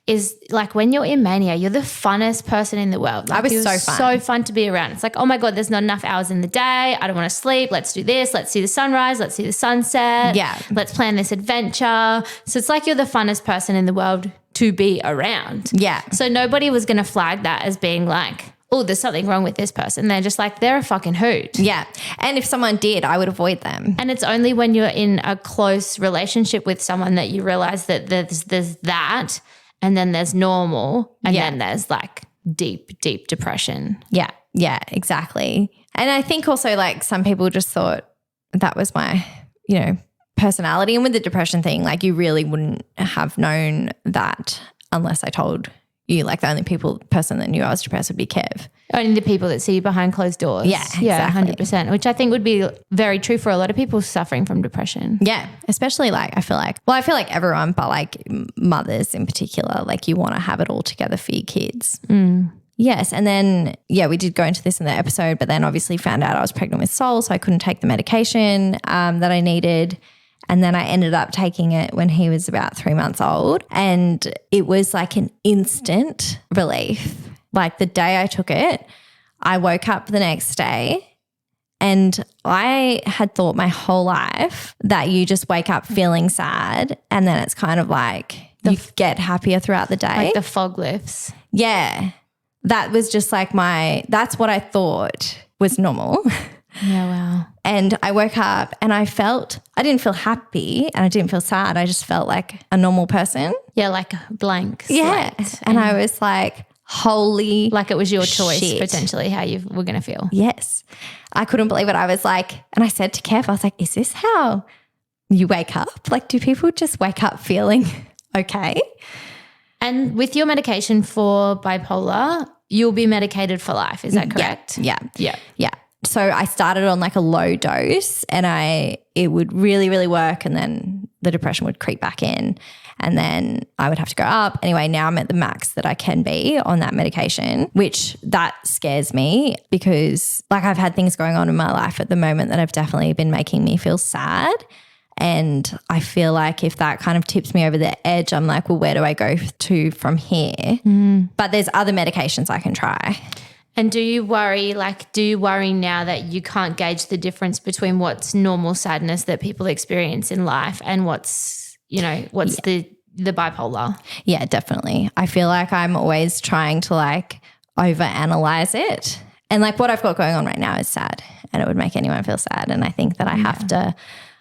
is like when you're in mania, you're the funnest person in the world. Like, I was it so fun. So fun to be around. It's like, oh my God, there's not enough hours in the day. I don't want to sleep. Let's do this. Let's see the sunrise. Let's see the sunset. Yeah. Let's plan this adventure. So it's like you're the funnest person in the world to be around. Yeah. So nobody was going to flag that as being like, oh, there's something wrong with this person. They're just like, they're a fucking hoot. Yeah. And if someone did, I would avoid them. And it's only when you're in a close relationship with someone that you realize that there's that, and then there's normal, and then there's like deep, deep depression. Yeah. Yeah, exactly. And I think also like some people just thought that was my, you know, personality. And with the depression thing, like you really wouldn't have known that unless I told you. Like the only person that knew I was depressed would be Kev. Only the people that see you behind closed doors. Yeah, exactly. 100%, which I think would be very true for a lot of people suffering from depression. Yeah, especially like I feel like everyone, but like mothers in particular, like you want to have it all together for your kids. Yes. And then, we did go into this in the episode, but then obviously found out I was pregnant with Sol, so I couldn't take the medication that I needed. And then I ended up taking it when he was about 3 months old. And it was like an instant relief. Like the day I took it, I woke up the next day and I had thought my whole life that you just wake up feeling sad and then it's kind of like you get happier throughout the day. Like the fog lifts. Yeah. That was just like that's what I thought was normal. Yeah, wow. And I woke up and I didn't feel happy and I didn't feel sad. I just felt like a normal person. Yeah, like a blank slate. Yeah. And I was like, holy like it was your choice shit. Potentially how you were going to feel. Yes. I couldn't believe it. I was like, and I said to Kev, I was like, is this how you wake up? Like, do people just wake up feeling okay? And with your medication for bipolar, you'll be medicated for life. Is that correct? Yeah. So I started on like a low dose and it would really, really work and then the depression would creep back in and then I would have to go up. Anyway, now I'm at the max that I can be on that medication, which that scares me because like I've had things going on in my life at the moment that have definitely been making me feel sad. And I feel like if that kind of tips me over the edge, I'm like, well, where do I go to from here? But there's other medications I can try. And do you worry now that you can't gauge the difference between what's normal sadness that people experience in life and what's the bipolar? Yeah, definitely. I feel like I'm always trying to like overanalyze it. And like what I've got going on right now is sad and it would make anyone feel sad. And I think that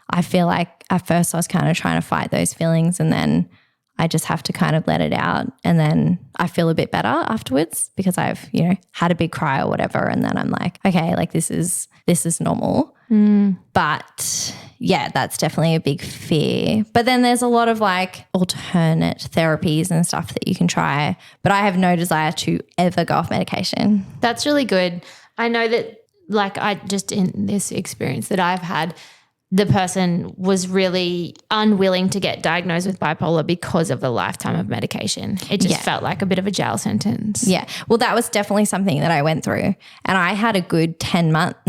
I feel like at first I was kind of trying to fight those feelings and then I just have to kind of let it out and then I feel a bit better afterwards because I've, had a big cry or whatever and then I'm like, okay, like this is normal. But yeah, that's definitely a big fear. But then there's a lot of like alternate therapies and stuff that you can try, but I have no desire to ever go off medication. That's really good. I know that like in this experience that I've had, the person was really unwilling to get diagnosed with bipolar because of the lifetime of medication. It just felt like a bit of a jail sentence. Yeah. Well, that was definitely something that I went through. And I had a good 14 months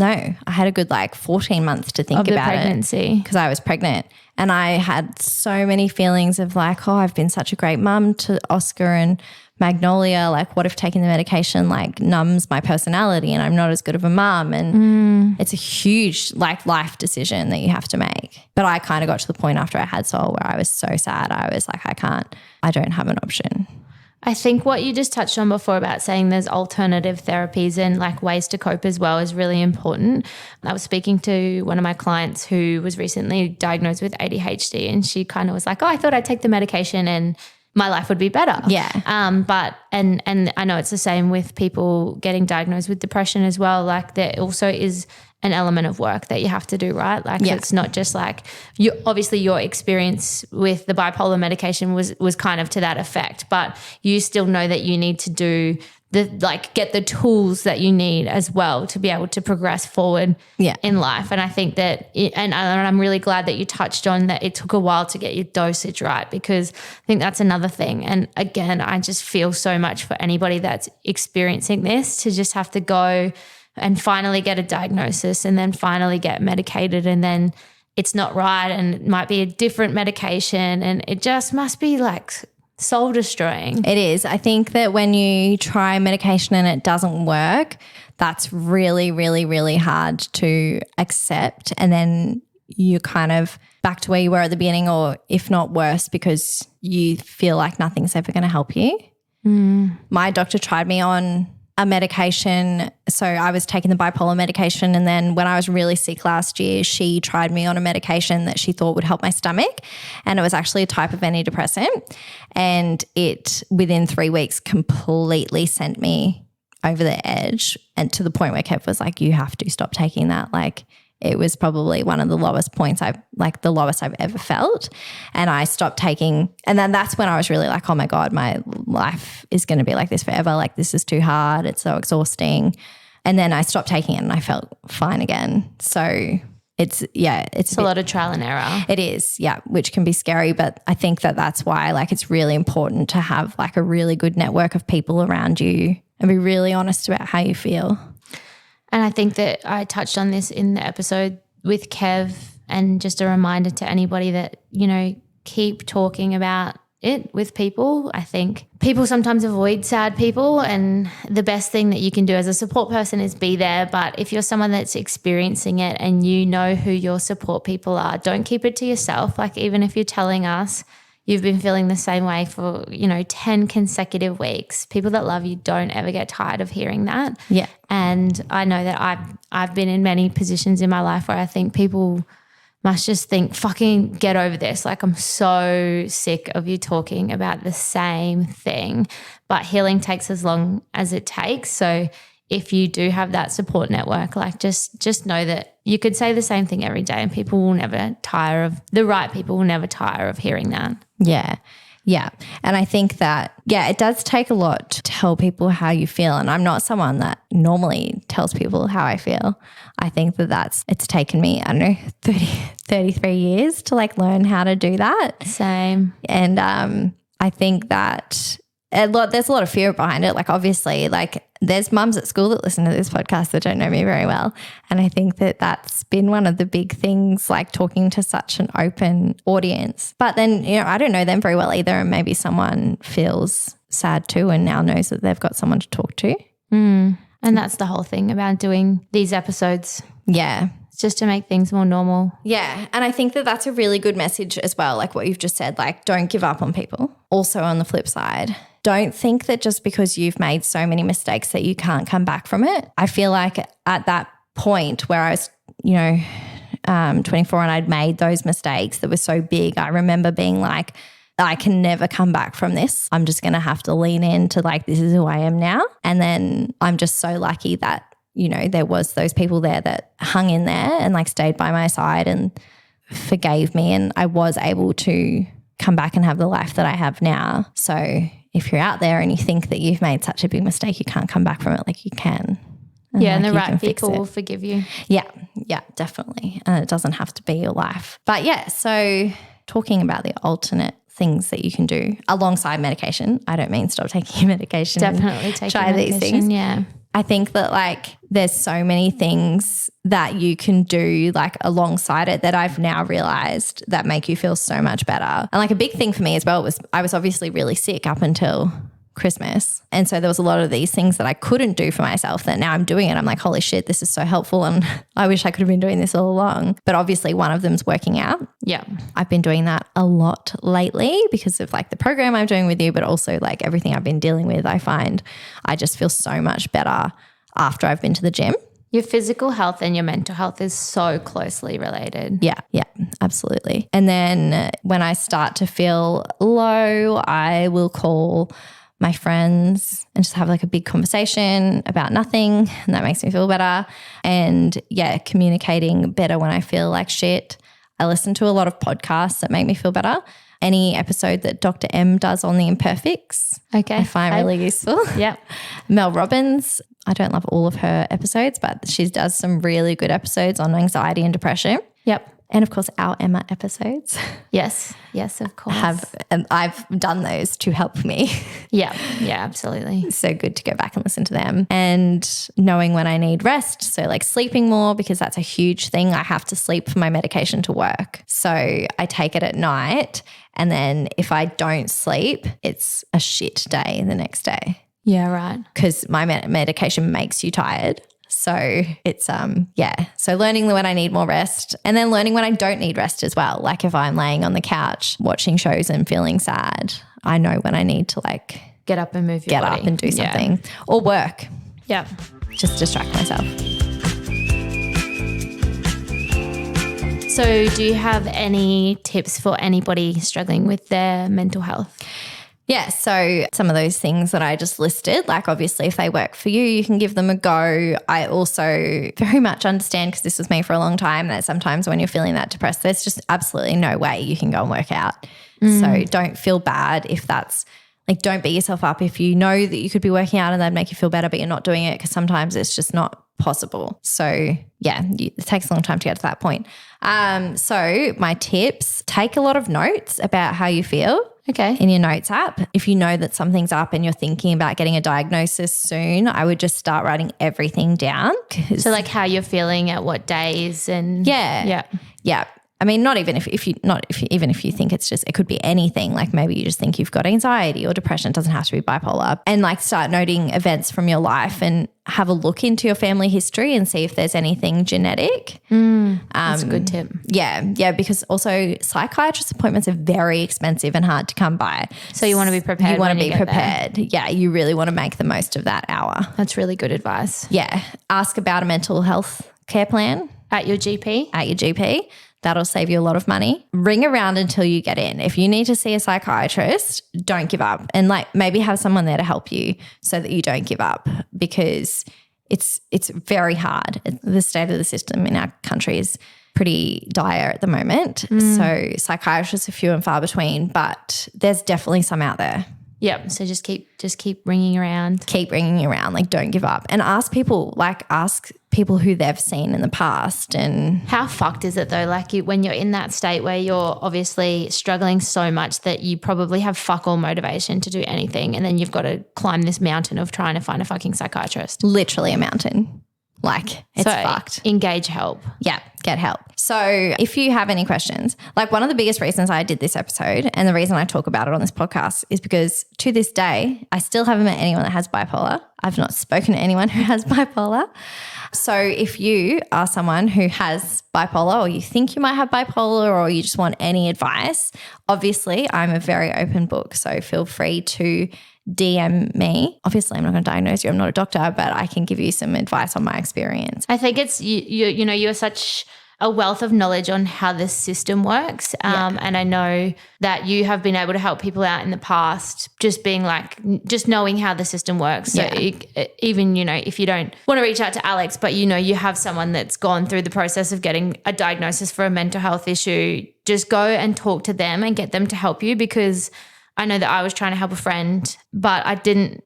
to think about pregnancy. it because I was pregnant. And I had so many feelings of like, oh, I've been such a great mum to Oscar and Magnolia. Like, what if taking the medication like numbs my personality and I'm not as good of a mum? And it's a huge like life decision that you have to make. But I kind of got to the point after I had Sol where I was so sad. I was like, I don't have an option. I think what you just touched on before about saying there's alternative therapies and like ways to cope as well is really important. I was speaking to one of my clients who was recently diagnosed with ADHD, and she kind of was like, oh, I thought I'd take the medication and my life would be better. Yeah. But I know it's the same with people getting diagnosed with depression as well. Like there also is an element of work that you have to do, right? Like it's not just like obviously your experience with the bipolar medication was kind of to that effect, but you still know that you need to do get the tools that you need as well to be able to progress forward in life. And I think that, and I'm really glad that you touched on that it took a while to get your dosage right, because I think that's another thing. And again, I just feel so much for anybody that's experiencing this to just have to go and finally get a diagnosis and then finally get medicated, and then it's not right and it might be a different medication, and it just must be like soul destroying. It is. I think that when you try medication and it doesn't work, that's really, really, really hard to accept. And then you're kind of back to where you were at the beginning, or if not worse, because you feel like nothing's ever going to help you. My doctor tried me on a medication. So I was taking the bipolar medication, and then when I was really sick last year, she tried me on a medication that she thought would help my stomach, and it was actually a type of antidepressant, and it within 3 weeks completely sent me over the edge, and to the point where Kev was like, you have to stop taking that. Like, it was probably one of the lowest points the lowest I've ever felt. And I stopped taking, and then that's when I was really like, oh my God, my life is going to be like this forever. Like, this is too hard. It's so exhausting. And then I stopped taking it and I felt fine again. So it's a lot of trial and error. It is, yeah, which can be scary. But I think that that's why like it's really important to have like a really good network of people around you and be really honest about how you feel. And I think that I touched on this in the episode with Kev, and just a reminder to anybody that, keep talking about it with people. I think people sometimes avoid sad people, and the best thing that you can do as a support person is be there. But if you're someone that's experiencing it and you know who your support people are, don't keep it to yourself. Like, even if you're telling us you've been feeling the same way for, 10 consecutive weeks. People that love you don't ever get tired of hearing that. Yeah. And I know that I've been in many positions in my life where I think people must just think, fucking get over this. Like, I'm so sick of you talking about the same thing. But healing takes as long as it takes. So if you do have that support network, like just know that you could say the same thing every day and people will never tire of, the right people will never tire of hearing that. Yeah. Yeah. And I think that, it does take a lot to tell people how you feel. And I'm not someone that normally tells people how I feel. I think that it's taken me, 33 years to like learn how to do that. Same. And I think that there's a lot of fear behind it. Like, obviously, like there's mums at school that listen to this podcast that don't know me very well. And I think that that's been one of the big things, like talking to such an open audience. But then, I don't know them very well either. And maybe someone feels sad too and now knows that they've got someone to talk to. And that's the whole thing about doing these episodes. Yeah. It's just to make things more normal. Yeah. And I think that that's a really good message as well. Like what you've just said, like don't give up on people. Also on the flip side, don't think that just because you've made so many mistakes that you can't come back from it. I feel like at that point where I was, 24 and I'd made those mistakes that were so big, I remember being like, I can never come back from this. I'm just going to have to lean into like, this is who I am now. And then I'm just so lucky that, there was those people there that hung in there and like stayed by my side and forgave me. And I was able to come back and have the life that I have now. So if you're out there and you think that you've made such a big mistake, you can't come back from it, like you can. Yeah, and the you right can fix people it. will forgive you. Yeah, definitely. And it doesn't have to be your life. But yeah, so talking about the alternate things that you can do alongside medication. I don't mean stop taking your medication. Definitely take try your these medication, things. yeah. I think that like there's so many things that you can do like alongside it that I've now realized that make you feel so much better. And like a big thing for me as well was I was obviously really sick up until Christmas. And so there was a lot of these things that I couldn't do for myself that now I'm doing it. I'm like, holy shit, this is so helpful. And I wish I could have been doing this all along. But obviously one of them's working out. Yeah. I've been doing that a lot lately because of like the program I'm doing with you, but also like everything I've been dealing with. I find I just feel so much better after I've been to the gym. Your physical health and your mental health is so closely related. Yeah, absolutely. And then when I start to feel low, I will call my friends and just have like a big conversation about nothing, and that makes me feel better. And yeah, communicating better when I feel like shit. I listen to a lot of podcasts that make me feel better. Any episode that Dr. M does on the imperfects, Okay. I find really useful. Yeah. Mel Robbins, I don't love all of her episodes, but she does some really good episodes on anxiety and depression. Yep. And of course, our Emma episodes Yes, of course. I've done those to help me. Yeah, absolutely. So good to go back and listen to them. And knowing when I need rest. So like sleeping more, because that's a huge thing. I have to sleep for my medication to work. So I take it at night. And then if I don't sleep, it's a shit day the next day. Yeah, right. Because my medication makes you tired. So it's, so learning when I need more rest, and then learning when I don't need rest as well. Like if I'm laying on the couch watching shows and feeling sad, I know when I need to like get up and move your body. Get up and do something or work. Yeah. Just distract myself. So do you have any tips for anybody struggling with their mental health? Yeah, so some of those things that I just listed, like obviously if they work for you, you can give them a go. I also very much understand, because this was me for a long time, that sometimes when you're feeling that depressed, there's just absolutely no way you can go and work out. So don't feel bad if that's like, don't beat yourself up if you know that you could be working out and that'd make you feel better, but you're not doing it, because sometimes it's just not possible. So yeah, it takes a long time to get to that point. So my tips, take a lot of notes about how you feel. Okay. In your notes app. If you know that something's up and you're thinking about getting a diagnosis soon, I would just start writing everything down. So like how you're feeling at what days and Yeah. I mean, not even if you think it's just, it could be anything. Like maybe you just think you've got anxiety or depression. It doesn't have to be bipolar. And like start noting events from your life and have a look into your family history and see if there's anything genetic. That's a good tip. Yeah, because also psychiatrist appointments are very expensive and hard to come by. So you want to be prepared. You want to be prepared. prepared. Yeah, you really want to make the most of that hour. That's really good advice. Yeah. Ask about a mental health care plan. At your GP? That'll save you a lot of money. Ring around until you get in. If you need to see a psychiatrist, don't give up, and like maybe have someone there to help you so that you don't give up, because it's very hard. The state of the system in our country is pretty dire at the moment. So psychiatrists are few and far between, but there's definitely some out there. Yep. So just keep ringing around. Keep ringing around. Like don't give up, and ask people who they've seen in the past. And how fucked is it though? Like when you're in that state where you're obviously struggling so much that you probably have fuck all motivation to do anything, and then you've got to climb this mountain of trying to find a fucking psychiatrist. Literally a mountain. Like it's fucked. Engage help. Yeah, get help. So if you have any questions, like one of the biggest reasons I did this episode and the reason I talk about it on this podcast is because to this day, I still haven't met anyone that has bipolar. I've not spoken to anyone who has bipolar. So if you are someone who has bipolar, or you think you might have bipolar, or you just want any advice, obviously I'm a very open book. So feel free to DM me. Obviously, I'm not going to diagnose you. I'm not a doctor, but I can give you some advice on my experience. I think it's, you're such a wealth of knowledge on how this system works. And I know that you have been able to help people out in the past, just being like, just knowing how the system works. So even, if you don't want to reach out to Alex, but you have someone that's gone through the process of getting a diagnosis for a mental health issue, just go and talk to them and get them to help you, because I know that I was trying to help a friend, but I didn't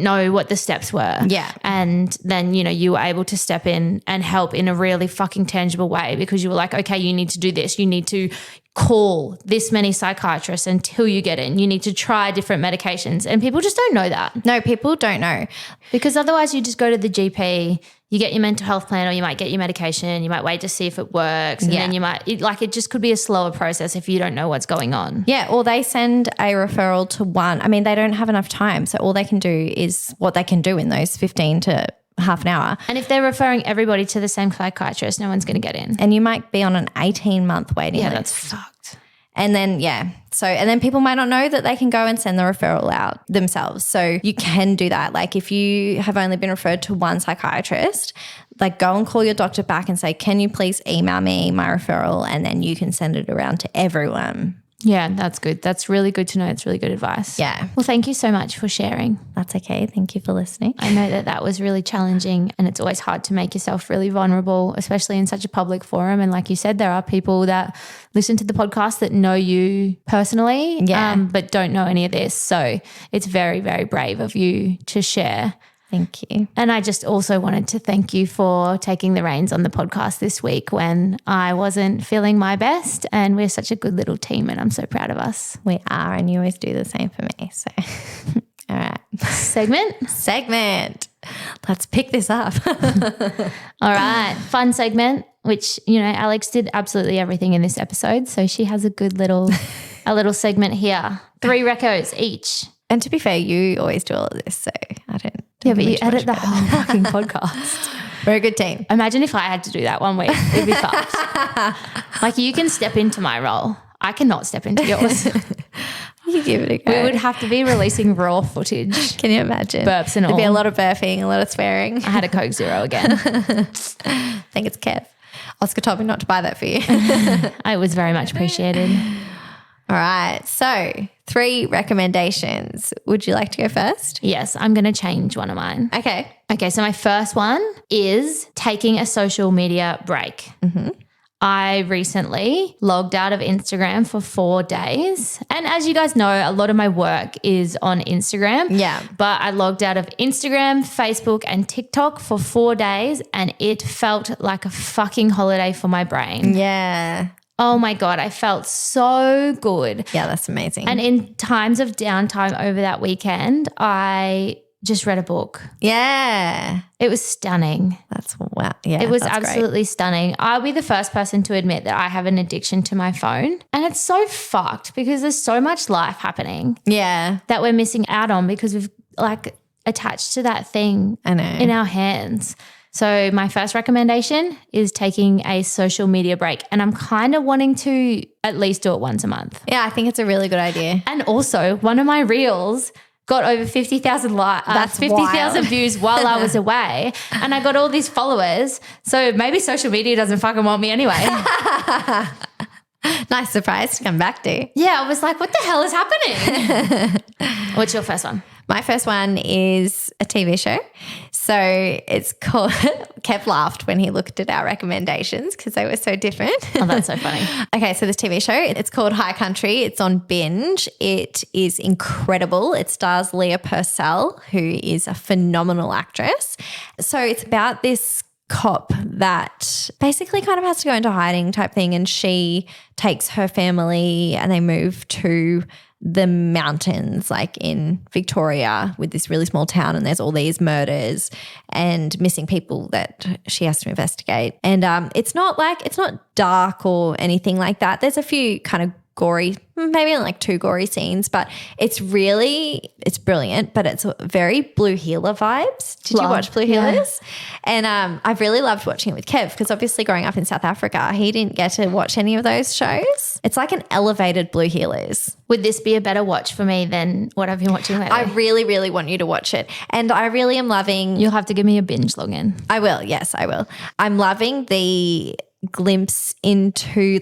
know what the steps were. Yeah. And then, you were able to step in and help in a really fucking tangible way because you were like, okay, you need to do this. You need to call this many psychiatrists until you get in. You need to try different medications. And people just don't know that. No, people don't know. Because otherwise you just go to the GP, you get your mental health plan, or you might get your medication, you might wait to see if it works, and then you might, it just could be a slower process if you don't know what's going on. Yeah, or they send a referral to one. I mean, they don't have enough time, so all they can do is what they can do in those 15 to half an hour. And if they're referring everybody to the same psychiatrist, no one's going to get in. And you might be on an 18-month waiting list. Yeah, that's fucked. And then, and then people might not know that they can go and send the referral out themselves. So you can do that. Like if you have only been referred to one psychiatrist, like go and call your doctor back and say, can you please email me my referral? And then you can send it around to everyone. Yeah, that's good. That's really good to know. It's really good advice. Yeah. Well, thank you so much for sharing. That's okay. Thank you for listening. I know that was really challenging, and it's always hard to make yourself really vulnerable, especially in such a public forum. And like you said, there are people that listen to the podcast that know you personally, but don't know any of this. So it's very, very brave of you to share. Thank you. And I just also wanted to thank you for taking the reins on the podcast this week when I wasn't feeling my best, and we're such a good little team and I'm so proud of us. We are, and you always do the same for me. So, all right. Segment. Let's pick this up. All right. Fun segment, which, Alex did absolutely everything in this episode. So she has a good little segment here. 3 recos each. And to be fair, you always do all of this, so I don't. Yeah, but you edit the whole fucking podcast. We're a good team. Imagine if I had to do that one week. It'd be fucked. Like you can step into my role. I cannot step into yours. You give it a go. We would have to be releasing raw footage. Can you imagine? Burps and all. There'd be a lot of burping, a lot of swearing. I had a Coke Zero again. I think it's Kev. Oscar told me not to buy that for you. It was very much appreciated. All right. So 3 recommendations. Would you like to go first? Yes, I'm going to change one of mine. Okay, so my first one is taking a social media break. Mm-hmm. I recently logged out of Instagram for 4 days. And as you guys know, a lot of my work is on Instagram. Yeah. But I logged out of Instagram, Facebook, and TikTok for 4 days, and it felt like a fucking holiday for my brain. Yeah. Oh my God, I felt so good. Yeah, that's amazing. And in times of downtime over that weekend, I just read a book. Yeah. It was stunning. That's wow. Yeah. It was that's absolutely great. stunning. I'll be the first person to admit that I have an addiction to my phone. And it's so fucked because there's so much life happening. Yeah. That we're missing out on because we've attached to that thing I know. in our hands. So my first recommendation is taking a social media break, and I'm kind of wanting to at least do it once a month. Yeah, I think it's a really good idea. And also one of my reels got over 50,000 That's 50,000 views while I was away, and I got all these followers. So maybe social media doesn't fucking want me anyway. Nice surprise to come back to. Yeah, I was like, what the hell is happening? What's your first one? My first one is a TV show. So it's called, Kev laughed when he looked at our recommendations because they were so different. Oh, that's so funny. Okay, so this TV show, it's called High Country. It's on Binge. It is incredible. It stars Leah Purcell, who is a phenomenal actress. So it's about this cop that basically kind of has to go into hiding type thing, and she takes her family and they move to the mountains like in Victoria with this really small town, and there's all these murders and missing people that she has to investigate. And it's not dark or anything like that. There's a few kind of gory, maybe only like 2 gory scenes, but it's brilliant, but it's very Blue Heeler vibes. Did you watch Blue Heelers? Yeah. And I've really loved watching it with Kev because obviously growing up in South Africa, he didn't get to watch any of those shows. It's like an elevated Blue Heelers. Would this be a better watch for me than what I've been watching lately? I really, really want you to watch it. And I really am loving... You'll have to give me a binge login. I will. Yes, I will. I'm loving the glimpse into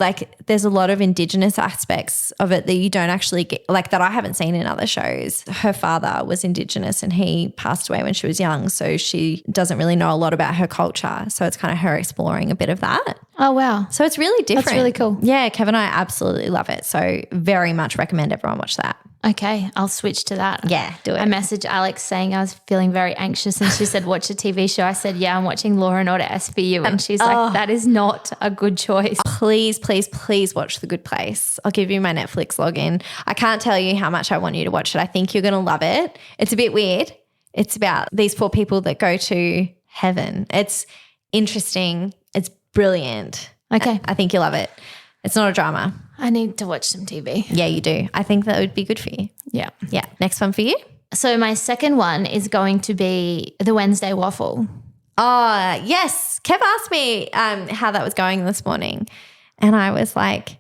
there's a lot of Indigenous aspects of it that you don't actually get, that I haven't seen in other shows. Her father was Indigenous and he passed away when she was young, so she doesn't really know a lot about her culture. So it's kind of her exploring a bit of that. Oh, wow. So it's really different. That's really cool. Yeah, Kev and I absolutely love it. So very much recommend everyone watch that. Okay, I'll switch to that. Yeah, do it. I messaged Alex saying I was feeling very anxious and she said, watch a TV show. I said, yeah, I'm watching Law and Order SVU. And she's like, that is not a good choice. Please, please, please watch The Good Place. I'll give you my Netflix login. I can't tell you how much I want you to watch it. I think you're going to love it. It's a bit weird. It's about these 4 people that go to heaven. It's interesting. It's brilliant. Okay. I think you'll love it. It's not a drama. I need to watch some TV. Yeah, you do. I think that would be good for you. Yeah. Yeah. Next one for you. So my second one is going to be the Wednesday waffle. Oh, yes. Kev asked me how that was going this morning. And I was like,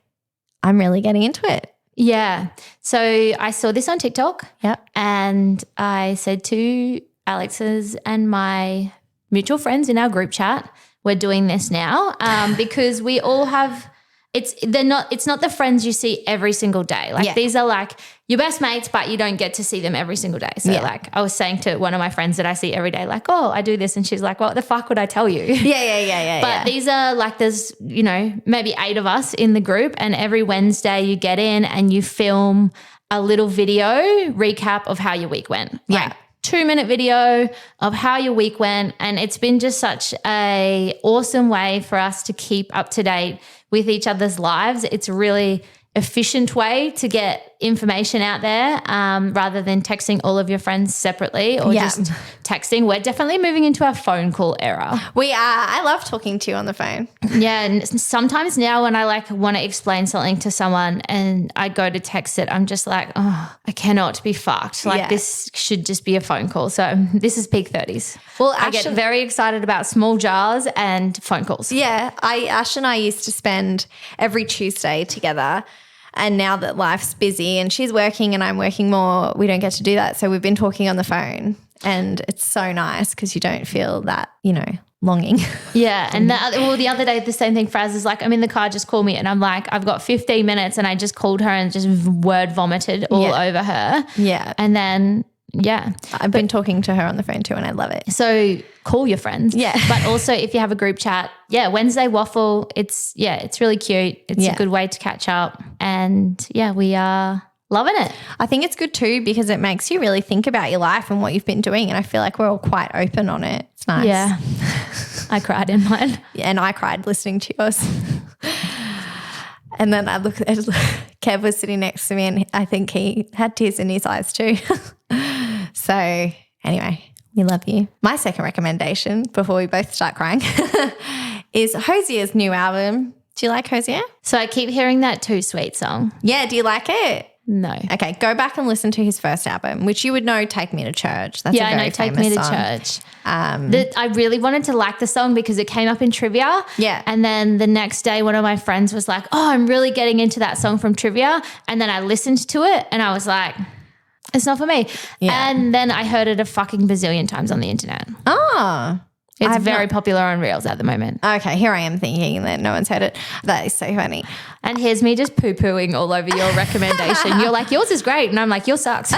I'm really getting into it. Yeah. So I saw this on TikTok. Yep. And I said to Alex's and my mutual friends in our group chat, we're doing this now because we all have it's not the friends you see every single day. Like these are like your best mates, but you don't get to see them every single day. So like I was saying to one of my friends that I see every day, like, oh, I do this. And she's like, what the fuck would I tell you? Yeah. But these are like, there's, maybe 8 of us in the group, and every Wednesday you get in and you film a little video recap of how your week went. Like 2-minute video of how your week went. And it's been just such a awesome way for us to keep up to date with each other's lives. It's a really efficient way to get information out there rather than texting all of your friends separately or just texting. We're definitely moving into our phone call era. We are. I love talking to you on the phone. Yeah, and sometimes now when I want to explain something to someone and I go to text it, I'm just like, oh, I cannot be fucked. This should just be a phone call. So this is peak 30s. Well, I get very excited about small jars and phone calls. Yeah, Ash and I used to spend every Tuesday together. And now that life's busy and she's working and I'm working more, we don't get to do that. So we've been talking on the phone, and it's so nice because you don't feel that, longing. Yeah. And the other day, the same thing, Fraz is like, I'm in the car, just call me. And I'm like, I've got 15 minutes and I just called her and just word vomited all over her. Yeah. And then, I've been talking to her on the phone too and I love it. So call your friends. Yeah. But also if you have a group chat, Wednesday waffle, it's really cute. It's a good way to catch up. And we are loving it. I think it's good too because it makes you really think about your life and what you've been doing. And I feel like we're all quite open on it. It's nice. Yeah. I cried in mine. And I cried listening to yours. And then I looked at Kev was sitting next to me and I think he had tears in his eyes too. So anyway, we love you. My second recommendation before we both start crying is Hosier's new album. Do you like Hosier? So I keep hearing that Too Sweet song. Yeah, do you like it? No. Okay, go back and listen to his first album, which you would know, Take Me to Church. That's a very famous Take Me to song. Church. I really wanted to like the song because it came up in trivia. Yeah. And then the next day, one of my friends was like, oh, I'm really getting into that song from trivia. And then I listened to it and I was like, it's not for me. Yeah. And then I heard it a fucking bazillion times on the internet. Oh. It's very popular on Reels at the moment. Okay, here I am thinking that no one's heard it. That is so funny. And here's me just poo-pooing all over your recommendation. You're like, yours is great. And I'm like, yours sucks.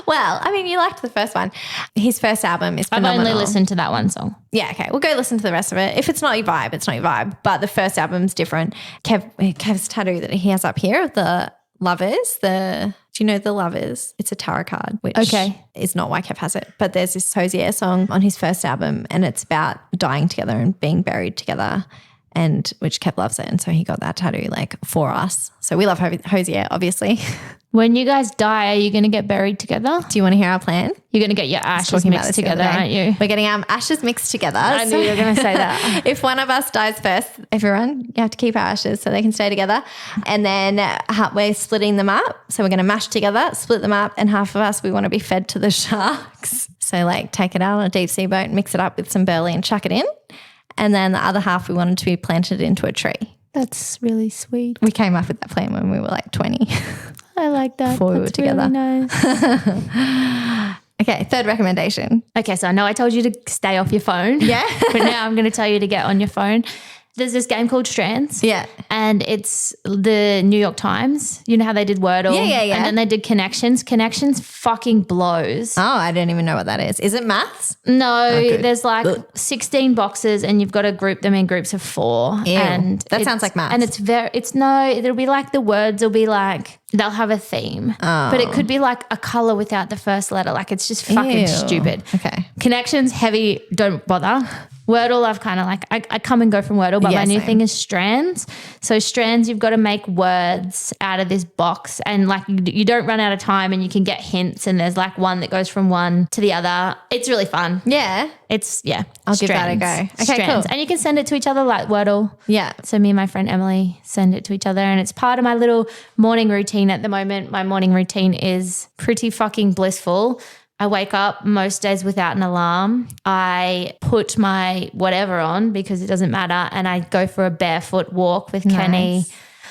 Well, I mean, you liked the first one. His first album is phenomenal. I've only listened to that one song. Yeah, okay. We'll go listen to the rest of it. If it's not your vibe, it's not your vibe. But the first album's different. Kev's tattoo that he has up here of the lovers, do you know the lovers? It's a tarot card, which is not why Kev has it. But there's this Hosier song on his first album and it's about dying together and being buried together, and which Kev loves it. And so he got that tattoo for us. So we love Hosier, obviously. When you guys die, are you going to get buried together? Do you want to hear our plan? You're going to get your ashes mixed together, aren't you? We're getting our ashes mixed together. I knew you were going to say that. If one of us dies first, everyone, you have to keep our ashes so they can stay together. And then we're splitting them up. So we're going to mash together, split them up, and half of us, we want to be fed to the sharks. So take it out on a deep sea boat, mix it up with some burley and chuck it in. And then the other half, we wanted to be planted into a tree. That's really sweet. We came up with that plan when we were 20. I like that. Before we were together. Really nice. Okay, third recommendation. Okay, so I know I told you to stay off your phone. Yeah. But now I'm going to tell you to get on your phone. There's this game called Strands. Yeah. And it's the New York Times. You know how they did Wordle? Yeah. And then they did Connections. Connections fucking blows. Oh, I don't even know what that is. Is it maths? No, there's like 16 boxes and you've got to group them in groups of 4. Ew. And That sounds like maths. And it'll be like the words will be like, they'll have a theme. But it could be like a color without the first letter. Like it's just fucking Ew. stupid. Okay. Connections, heavy, don't bother. Wordle, I've kind of like, I come and go from Wordle, but my new thing is Strands. So Strands, you've got to make words out of this box and like you don't run out of time and you can get hints and there's like one that goes from one to the other. It's really fun. Yeah. I'll give that a go. Okay, Strands. cool. And you can send it to each other like Wordle. Yeah. So me and my friend Emily send it to each other and it's part of my little morning routine at the moment. My morning routine is pretty fucking blissful. I wake up most days without an alarm. I put my whatever on because it doesn't matter and I go for a barefoot walk with Kenny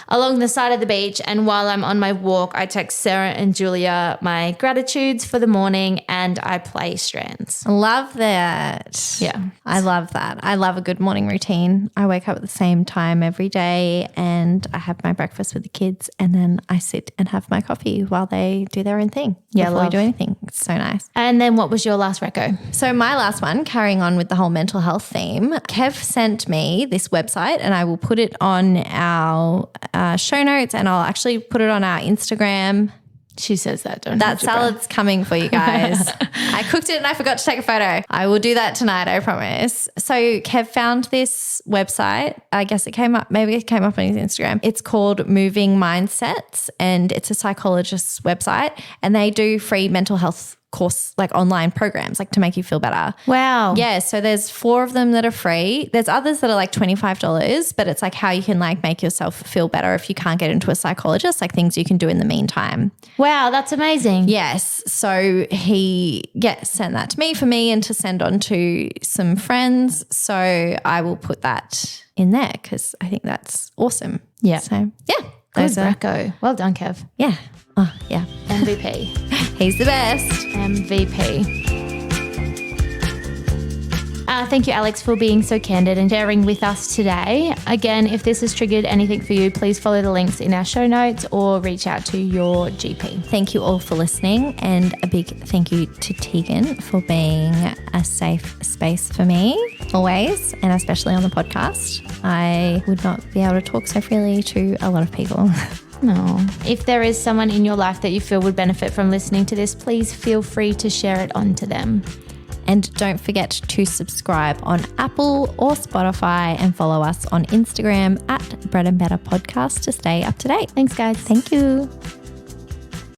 along the side of the beach. And while I'm on my walk, I text Sarah and Julia my gratitudes for the morning and I play Strands. Love that. Yeah. I love that. I love a good morning routine. I wake up at the same time every day and I have my breakfast with the kids and then I sit and have my coffee while they do their own thing. Yeah, before we do anything. It's so nice. And then what was your last reco? So my last one, carrying on with the whole mental health theme, Kev sent me this website and I will put it on our show notes and I'll actually put it on our Instagram. She says that, don't That salad's coming for you guys. I cooked it and I forgot to take a photo. I will do that tonight, I promise. So Kev found this website. I guess maybe it came up on his Instagram. It's called Moving Mindsets and it's a psychologist's website and they do free mental health course, like online programs, like to make you feel better. Wow. Yeah. So there's 4 of them that are free. There's others that are like $25, but it's like how you can like make yourself feel better if you can't get into a psychologist, like things you can do in the meantime. Wow, that's amazing. Yes. So he sent that to me for me and to send on to some friends. So I will put that in there because I think that's awesome. Yeah. So yeah. Good reco. Well done, Kev. Yeah. Oh, yeah. MVP. He's the best. MVP. Thank you, Alex, for being so candid and sharing with us today. Again, if this has triggered anything for you, please follow the links in our show notes or reach out to your GP. Thank you all for listening and a big thank you to Tegan for being a safe space for me always and especially on the podcast. I would not be able to talk so freely to a lot of people. No. If there is someone in your life that you feel would benefit from listening to this, please feel free to share it on to them. And don't forget to subscribe on Apple or Spotify and follow us on Instagram at Bread and Better Podcast to stay up to date. Thanks, guys. Thank you.